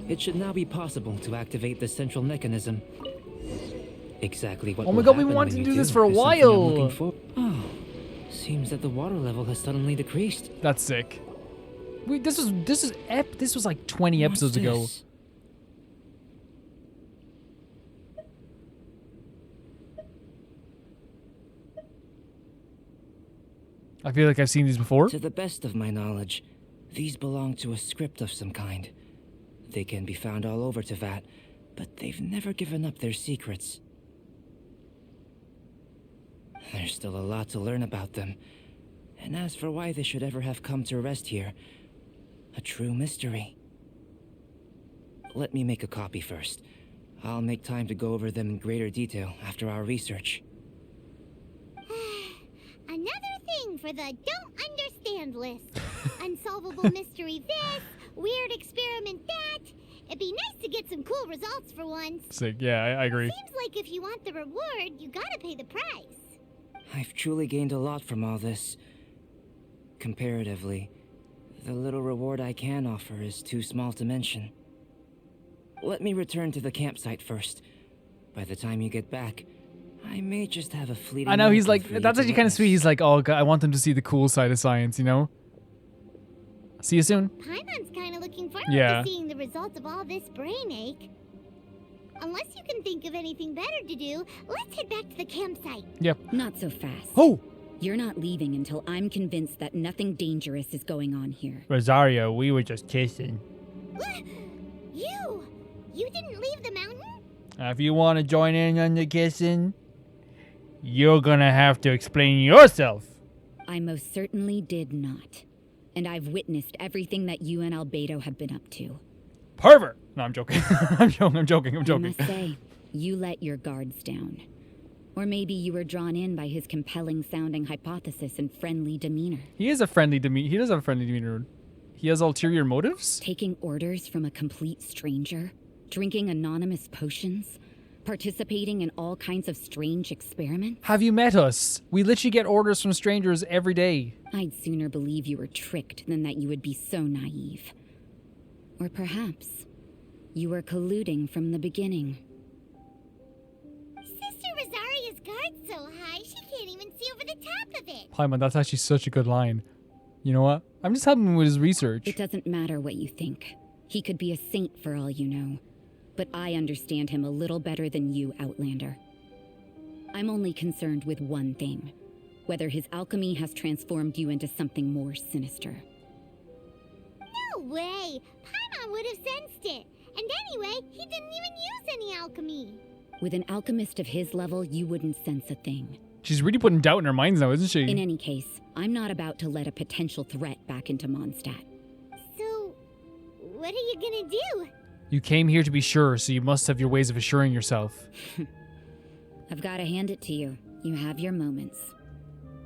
It should now be possible to activate the central mechanism. Exactly what Oh my will god, we happen wanted when to you do this for a is something I'm while. looking for. Oh, seems that the water level has suddenly decreased. That's sick. Wait, this was like 20 What's episodes ago. this? I feel like I've seen these before. To the best of my knowledge, these belong to a script of some kind. They can be found all over Teyvat, but they've never given up their secrets. There's still a lot to learn about them. And as for why they should ever have come to rest here, a true mystery. Let me make a copy first. I'll make time to go over them in greater detail after our research. Another thing for the don't understand list. Unsolvable mystery this, weird experiment that. It'd be nice to get some cool results for once. Sick, yeah, I agree. Seems like if you want the reward, you gotta pay the price. I've truly gained a lot from all this. Comparatively, the little reward I can offer is too small to mention. Let me return to the campsite first. By the time you get back, I may just have a fleeting... I know, he's miracle like, for you that's to actually kind of witness. sweet. He's like, oh, God, I want them to see the cool side of science, you know? See you soon. Paimon's kinda looking forward Yeah. to seeing the results of all this brain ache. Unless you can think of anything better to do, let's head back to the campsite. Yep. Not so fast. Oh! You're not leaving until I'm convinced that nothing dangerous is going on here. Rosario, we were just kissing. You didn't leave the mountain? If you want to join in on the kissing, you're gonna have to explain yourself. I most certainly did not. And I've witnessed everything that you and Albedo have been up to. Pervert! No, I'm joking. I'm joking. I must say, you let your guards down. Or maybe you were drawn in by his compelling-sounding hypothesis and friendly demeanor. He is a friendly demeanor. He does have a friendly demeanor. He has ulterior motives? Taking orders from a complete stranger, drinking anonymous potions, participating in all kinds of strange experiments. Have you met us? We literally get orders from strangers every day. I'd sooner believe you were tricked than that you would be so naive. Or perhaps you were colluding from the beginning. Sister Rosaria's guard's so high, she can't even see over the top of it. Paimon, that's actually such a good line. You know what? I'm just helping him with his research. It doesn't matter what you think. He could be a saint for all you know. But I understand him a little better than you, Outlander. I'm only concerned with one thing. Whether his alchemy has transformed you into something more sinister. No way! Paimon would have sensed it. And anyway, he didn't even use any alchemy. With an alchemist of his level, you wouldn't sense a thing. She's really putting doubt in her minds now, isn't she? In any case, I'm not about to let a potential threat back into Mondstadt. So, what are you gonna do? You came here to be sure, so you must have your ways of assuring yourself. I've got to hand it to you. You have your moments.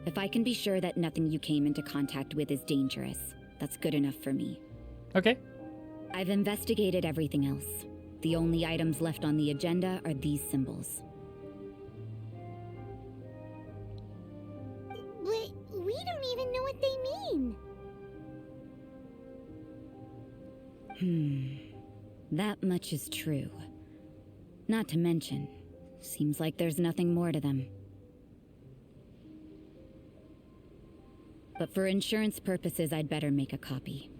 If I can be sure that nothing you came into contact with is dangerous, that's good enough for me. Okay. I've investigated everything else. The only items left on the agenda are these symbols. But we don't even know what they mean. That much is true. Not to mention, seems like there's nothing more to them. But for insurance purposes, I'd better make a copy.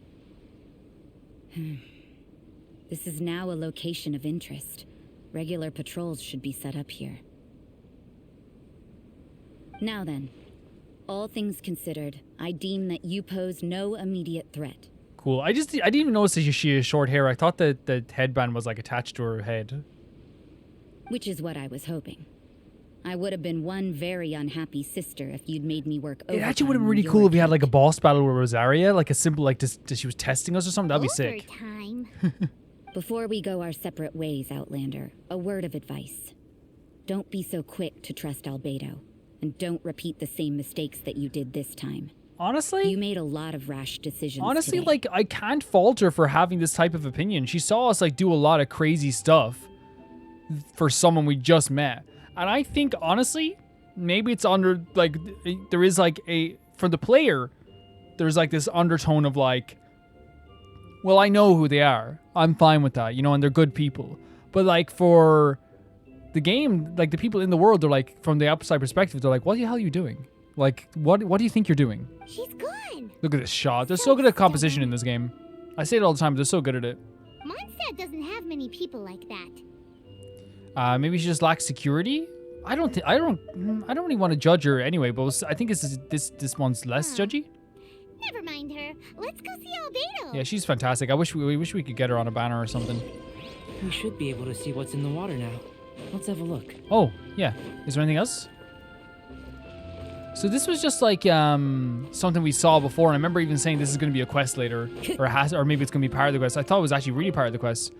This is now a location of interest. Regular patrols should be set up here. Now then, all things considered, I deem that you pose no immediate threat. Cool. I didn't even notice that she has short hair. I thought that the headband was like attached to her head. Which is what I was hoping. I would have been one very unhappy sister if you'd made me work overtime. It actually would have been really cool if we had like a boss battle with Rosaria, like a simple like just she was testing us or something. That'd be sick. Overtime. Before we go our separate ways, Outlander, a word of advice. Don't be so quick to trust Albedo, and don't repeat the same mistakes that you did this time. Honestly? You made a lot of rash decisions Honestly, today. like, I can't fault her for having this type of opinion. She saw us, like, do a lot of crazy stuff for someone we just met. And I think, honestly, maybe it's under, like, there is, like, for the player, there's, like, this undertone of, like, well, I know who they are. I'm fine with that, you know, and they're good people. But, like, for the game, like, the people in the world, they're, like, from the outside perspective, they're like, what the hell are you doing? Like, what do you think you're doing? She's gone. Look at this shot. They're so good at composition in this game. I say it all the time, but they're so good at it. Mondstadt doesn't have many people like that. Maybe she just lacks security. I don't really want to judge her anyway, but I think this one's less judgy. Never mind her. Let's go see Albedo. Yeah, she's fantastic. We wish we could get her on a banner or something. We should be able to see what's in the water now. Let's have a look. Oh, yeah. Is there anything else? So this was just like something we saw before, and I remember even saying this is going to be a quest later, or maybe it's going to be part of the quest. I thought it was actually really part of the quest.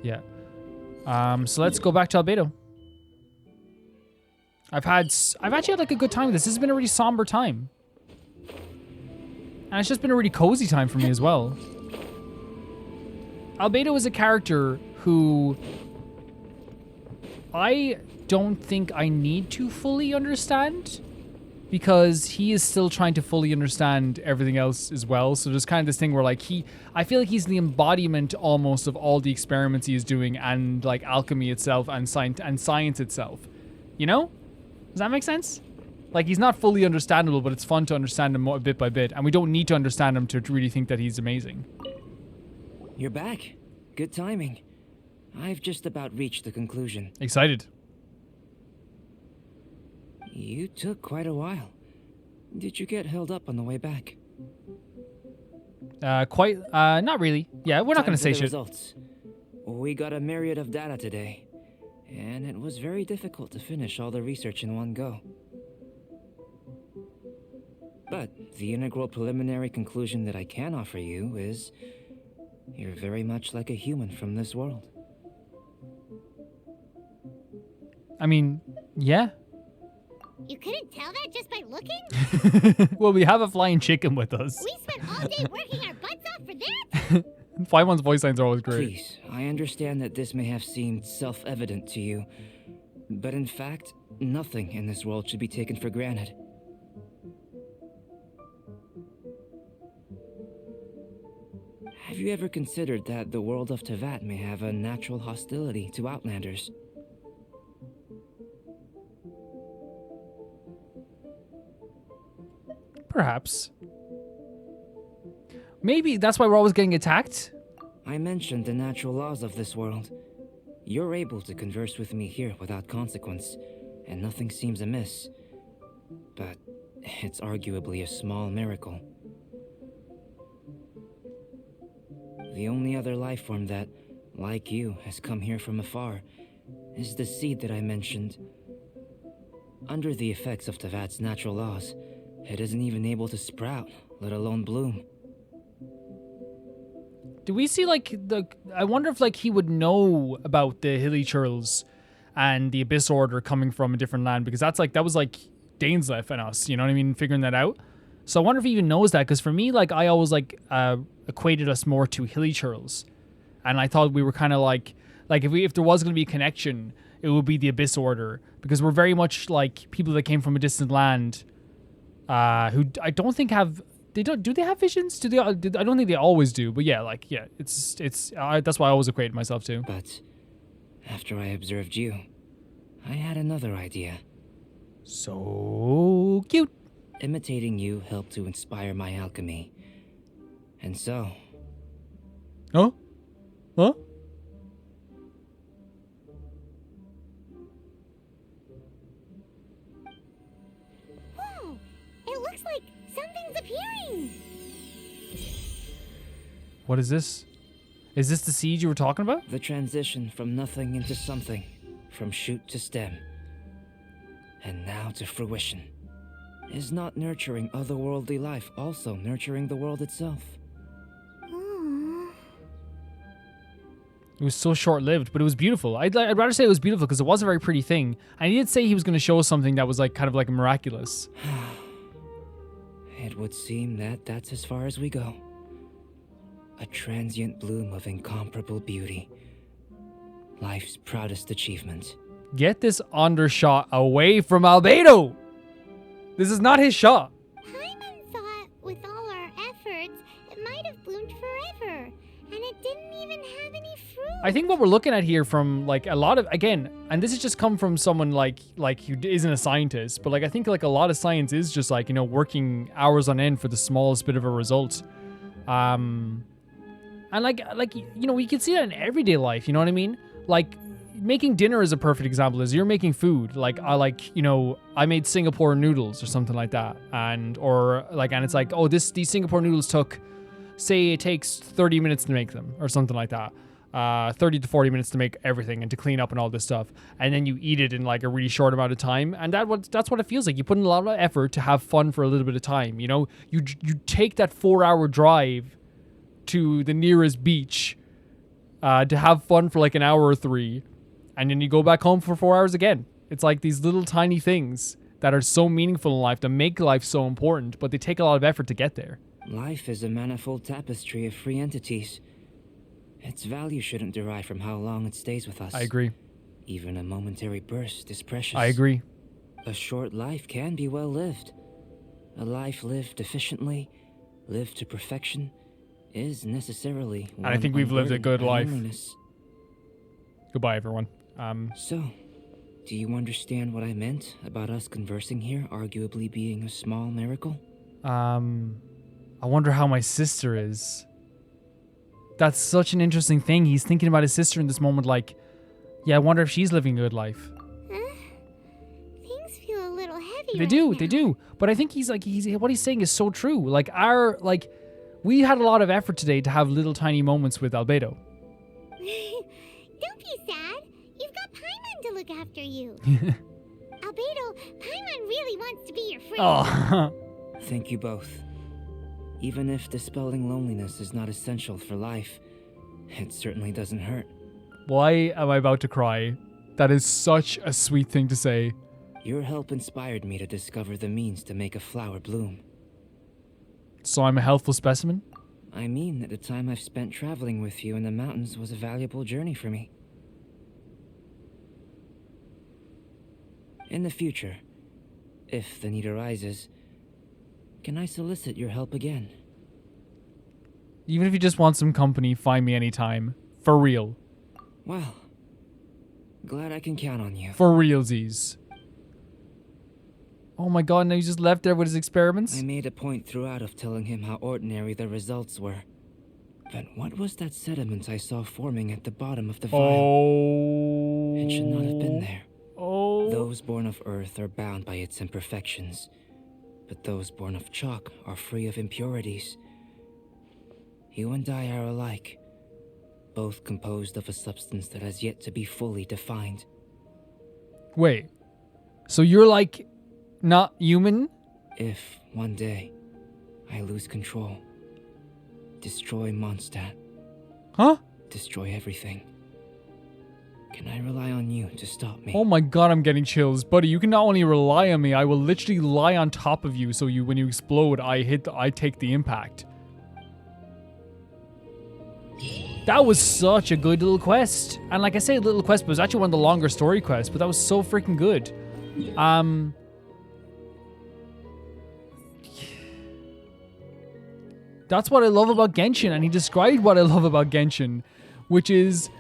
Yeah. So let's go back to Albedo. I've actually had like a good time with this. This has been a really somber time, and it's just been a really cozy time for me as well. Albedo is a character who I don't think I need to fully understand, because he is still trying to fully understand everything else as well. So there's kind of this thing where like I feel like he's the embodiment almost of all the experiments he is doing, and like alchemy itself and science itself. You know? Does that make sense? Like, he's not fully understandable, but it's fun to understand him bit by bit, and we don't need to understand him to really think that he's amazing. You're back. Good timing. I've just about reached the conclusion. Excited. You took quite a while. Did you get held up on the way back? Not really. Yeah, we're not going to say shit. Results. We got a myriad of data today, and it was very difficult to finish all the research in one go. But the integral preliminary conclusion that I can offer you is you're very much like a human from this world. I mean, yeah. You couldn't tell that just by looking? Well, we have a flying chicken with us. We spent all day working our butts off for that? Paimon's voice lines are always great. Please, I understand that this may have seemed self-evident to you, but in fact, nothing in this world should be taken for granted. Have you ever considered that the world of Teyvat may have a natural hostility to Outlanders? Perhaps. Maybe that's why we're always getting attacked. I mentioned the natural laws of this world. You're able to converse with me here without consequence, and nothing seems amiss. But it's arguably a small miracle. The only other life form that, like you, has come here from afar is the seed that I mentioned. Under the effects of Teyvat's natural laws, it isn't even able to sprout, let alone bloom. Do we see like I wonder if like he would know about the Hilly Churls and the Abyss Order coming from a different land, because that was like Dainsleif and us, you know what I mean, figuring that out. So I wonder if he even knows that, because for me, like, I always like equated us more to Hilly Churls, and I thought we were kind of like if there was going to be a connection, it would be the Abyss Order, because we're very much like people that came from a distant land, who I don't think have. Do they have visions? I don't think they always do, but yeah, it's that's why I always equated myself to. But after I observed you, I had another idea. So cute. Imitating you helped to inspire my alchemy. And so, Huh? Huh? Whoa! It looks like something's appearing! What is this? Is this the seed you were talking about? The transition from nothing into something, from shoot to stem, and now to fruition. Is not nurturing otherworldly life also nurturing the world itself? Aww. It was so short-lived, but it was beautiful. I'd rather say it was beautiful because it was a very pretty thing. And he did say he was going to show us something that was like kind of like miraculous. It would seem that that's as far as we go. A transient bloom of incomparable beauty. Life's proudest achievement. Get this undershot away from Albedo! This is not his shot. Paimon thought with all our efforts, it might have bloomed forever. And it didn't even have any fruit. I think what we're looking at here from like a lot of, again, and this has just come from someone like who isn't a scientist, but like I think like a lot of science is just like, you know, working hours on end for the smallest bit of a result. And like you know, we can see that in everyday life, you know what I mean? Like making dinner is a perfect example. Is you're making food, like I made Singapore noodles or something like that, and it's like, oh, these Singapore noodles took, say it takes 30 minutes to make them or something like that. 30 to 40 minutes to make everything and to clean up and all this stuff, and then you eat it in like a really short amount of time, and that's what it feels like. You put in a lot of effort to have fun for a little bit of time, you know. You take that 4-hour drive to the nearest beach to have fun for like an hour or 3, and then you go back home for 4 hours again. It's like these little tiny things that are so meaningful in life, that make life so important, but they take a lot of effort to get there. Life is a manifold tapestry of free entities. Its value shouldn't derive from how long it stays with us. I agree. Even a momentary burst is precious. I agree. A short life can be well lived. A life lived efficiently, lived to perfection, is necessarily one And I think we've lived a good unburdened by life. loneliness. Goodbye, everyone. So, do you understand what I meant about us conversing here arguably being a small miracle? I wonder how my sister is. That's such an interesting thing. He's thinking about his sister in this moment, like, yeah, I wonder if she's living a good life. Things feel a little heavy. They do. But I think what he's saying is so true. Like we had a lot of effort today to have little tiny moments with Albedo. Don't be sad. You've got Paimon to look after you. Albedo, Paimon really wants to be your friend. Oh. Thank you both. Even if dispelling loneliness is not essential for life, it certainly doesn't hurt. Why am I about to cry? That is such a sweet thing to say. Your help inspired me to discover the means to make a flower bloom. So I'm a healthful specimen? I mean that the time I've spent traveling with you in the mountains was a valuable journey for me. In the future, if the need arises, can I solicit your help again? Even if you just want some company, find me anytime. For real. Well, glad I can count on you. For realsies. Oh my god, now he's just left there with his experiments? I made a point throughout of telling him how ordinary the results were. But what was that sediment I saw forming at the bottom of the vial? Oh. It should not have been there. Oh. Those born of earth are bound by its imperfections, but those born of chalk are free of impurities. You and I are alike, both composed of a substance that has yet to be fully defined. Wait. So you're like not human? If, one day, I lose control, destroy Mondstadt, Huh? destroy everything, can I rely on you to stop me? Oh my god, I'm getting chills. Buddy, you can not only rely on me, I will literally lie on top of you so when you explode, I take the impact. That was such a good little quest. And like I say, a little quest, but it was actually one of the longer story quests, but that was so freaking good. That's what I love about Genshin, and he described what I love about Genshin, which is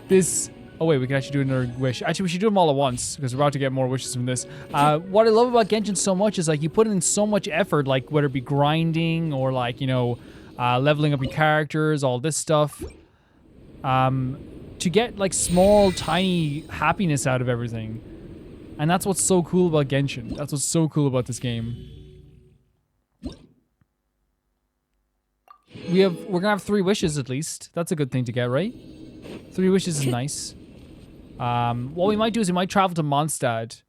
this... Oh wait, we can actually do another wish. Actually, we should do them all at once, because we're about to get more wishes from this. What I love about Genshin so much is, like, you put in so much effort, like, whether it be grinding, or, like, you know, leveling up your characters, all this stuff. to get like small, tiny happiness out of everything. And that's what's so cool about Genshin. That's what's so cool about this game. We're gonna have 3 wishes at least. That's a good thing to get, right? 3 wishes is nice. What we might do is we might travel to Mondstadt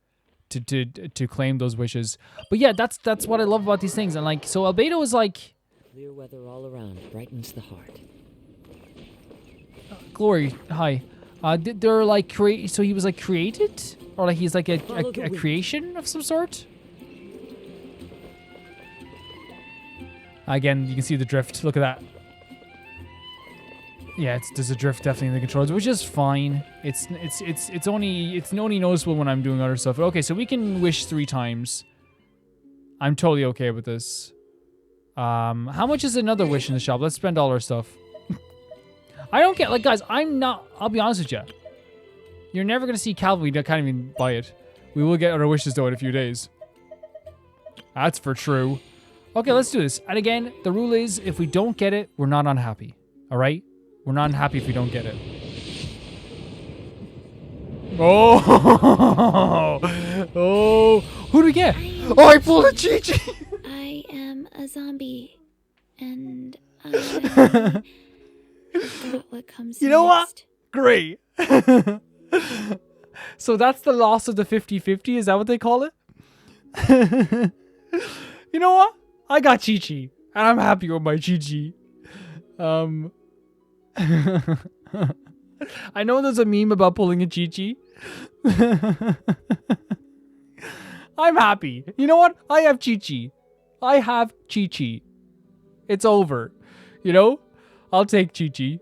to claim those wishes. But yeah, that's what I love about these things. And like, so Albedo is like Clear weather all around brightens the heart. Glory. Hi. They're like so he was like created, or like he's like a creation of some sort. Again, you can see the drift. Look at that. Yeah, there's a drift definitely in the controls, which is fine. It's only noticeable when I'm doing other stuff. Okay, so we can wish 3 times. I'm totally okay with this. How much is another wish in the shop? Let's spend all our stuff. I don't get, like, guys, I'll be honest with you. You're never gonna see Calvary that can't even buy it. We will get our wishes though in a few days. That's for true. Okay, let's do this. And again, the rule is if we don't get it, we're not unhappy. Alright? We're not unhappy if we don't get it. Oh! Oh! Who do we get? Oh, I pulled a Chi-Chi! I am a zombie, and I got what comes You know what? next. Great. So that's the loss of the 50-50? Is that what they call it? You know what? I got Chi-Chi, and I'm happy with my Chi-Chi. I know there's a meme about pulling a Chi-Chi. I'm happy. You know what? I have Chi-Chi. I have Chi-Chi. It's over. You know? I'll take Chi-Chi.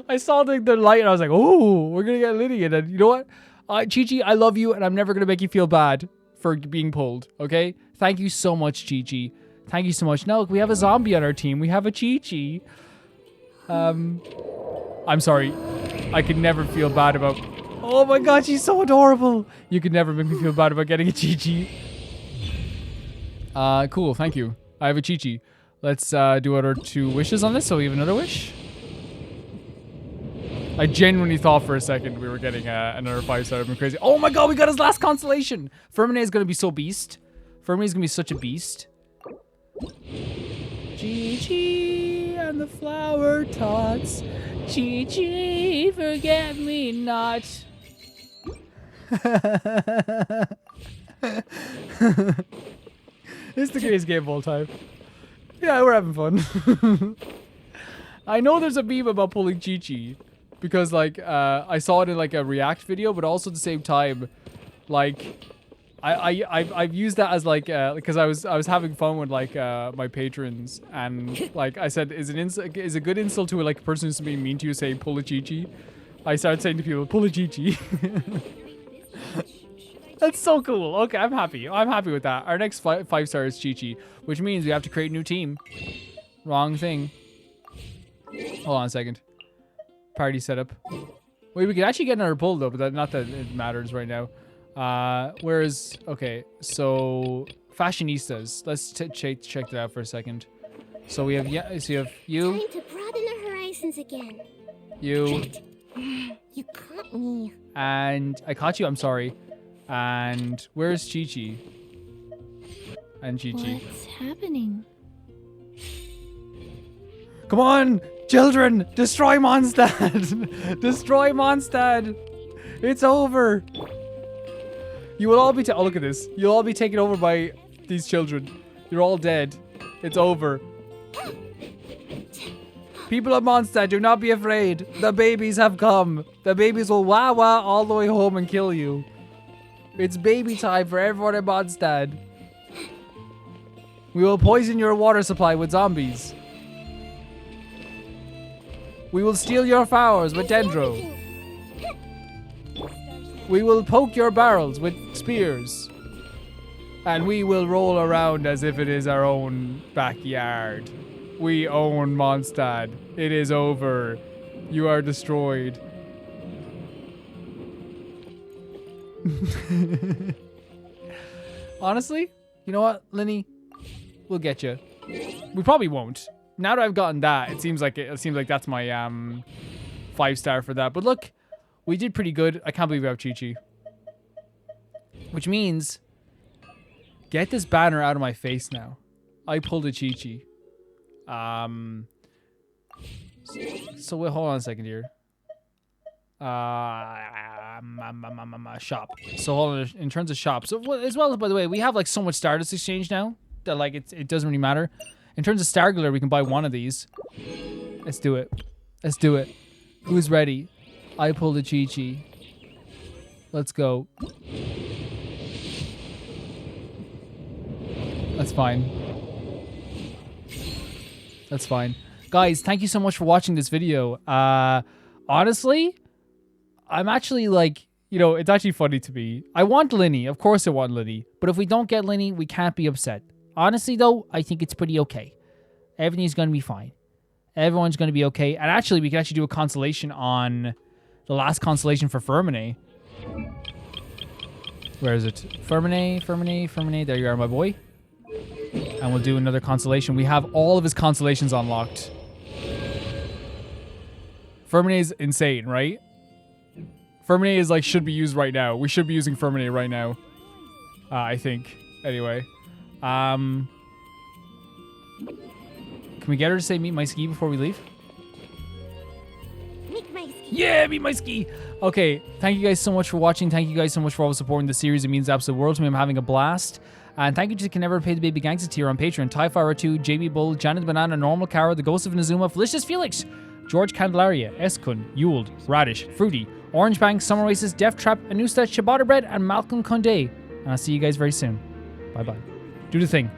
I saw the light and I was like, oh, we're going to get Liddy. And then, you know what? Chi-Chi, I love you and I'm never going to make you feel bad for being pulled. Okay? Thank you so much, Chi-Chi. Thank you so much. Now, look, we have a zombie on our team. We have a Chi-Chi. I'm sorry. I could never feel bad about... Oh my god, she's so adorable. You could never make me feel bad about getting a Chi-Chi. Cool, thank you. I have a Chi-Chi. Let's do our 2 wishes on this, so we have another wish. I genuinely thought for a second we were getting another 5-star. I've been crazy. Oh my god, we got his last constellation. Fermine is going to be so beast. Fermine is going to be such a beast. Chi-Chi and the flower tots. Chi-Chi, forget me not. It's the greatest game of all time. Yeah, we're having fun. I know there's a meme about pulling Chi-Chi because, like, I saw it in like a React video, but also at the same time, like, I've used that as like because I was having fun with like my patrons, and like I said, is a good insult to like a person who's being mean to you saying pull a Chi-Chi. I started saying to people, pull a Chi-Chi. That's so cool. Okay, I'm happy. I'm happy with that. Our next 5-star is Chi-Chi, which means we have to create a new team. Wrong thing. Hold on a second. Party setup. Wait, we could actually get another pull though, but not that it matters right now. Whereas, okay, so fashionistas. Let's check that out for a second. So we have, yeah, so you have you. Time to broaden the horizons again. You. You caught me. And I caught you, I'm sorry. And where's Chi-Chi? And Chi-Chi. What's happening? Come on, children! Destroy Mondstadt! Destroy Mondstadt! It's over! You will all be oh, look at this. You'll all be taken over by these children. You're all dead. It's over. People of Mondstadt, do not be afraid. The babies have come. The babies will wah-wah all the way home and kill you. It's baby time for everyone in Mondstadt. We will poison your water supply with zombies. We will steal your flowers with dendro. We will poke your barrels with spears. And we will roll around as if it is our own backyard. We own Mondstadt. It is over. You are destroyed. Honestly, you know what, Linny? We'll get you. We probably won't. now that I've gotten that, it seems like that's my 5-star for that. But look, we did pretty good. I can't believe we have Chi-Chi. Which means, get this banner out of my face now. I pulled a Chi-Chi. So wait, hold on a second here. Shop. So hold on, in terms of shop. So as well, by the way, we have like so much Stardust Exchange now that like it doesn't really matter. In terms of Stargular, we can buy one of these. Let's do it. Let's do it. Who's ready? I pulled a Chi-Chi. Let's go. That's fine. That's fine. Guys, thank you so much for watching this video. Honestly, I'm actually like, you know, it's actually funny to me. I want Linny. Of course I want Linny. But if we don't get Linny, we can't be upset. Honestly, though, I think it's pretty okay. Everything's going to be fine. Everyone's going to be okay. And actually, we can actually do a constellation on the last constellation for Fermine. Where is it? Fermine. There you are, my boy. And we'll do another constellation. We have all of his constellations unlocked. Fermine is insane, right? Fermine is like, should be used right now. We should be using Fermine right now. I think. Anyway. Can we get her to say meet my ski before we leave? Meet my ski. Yeah, meet my ski. Okay, thank you guys so much for watching. Thank you guys so much for always supporting the series. It means the absolute world to me. I'm having a blast. And thank you to Can Never Pay the Baby Gangsta tier on Patreon. Tyfire 2, JB Bull, Janet Banana, Normal Cara, The Ghost of Inazuma, Felicious Felix, George Candelaria, Eskun, Yuld, Radish, Fruity, Orange Bank, Summer Oasis, Death Trap, Anusta, Ciabatta Bread, and Malcolm Condé. And I'll see you guys very soon. Bye-bye. Do the thing.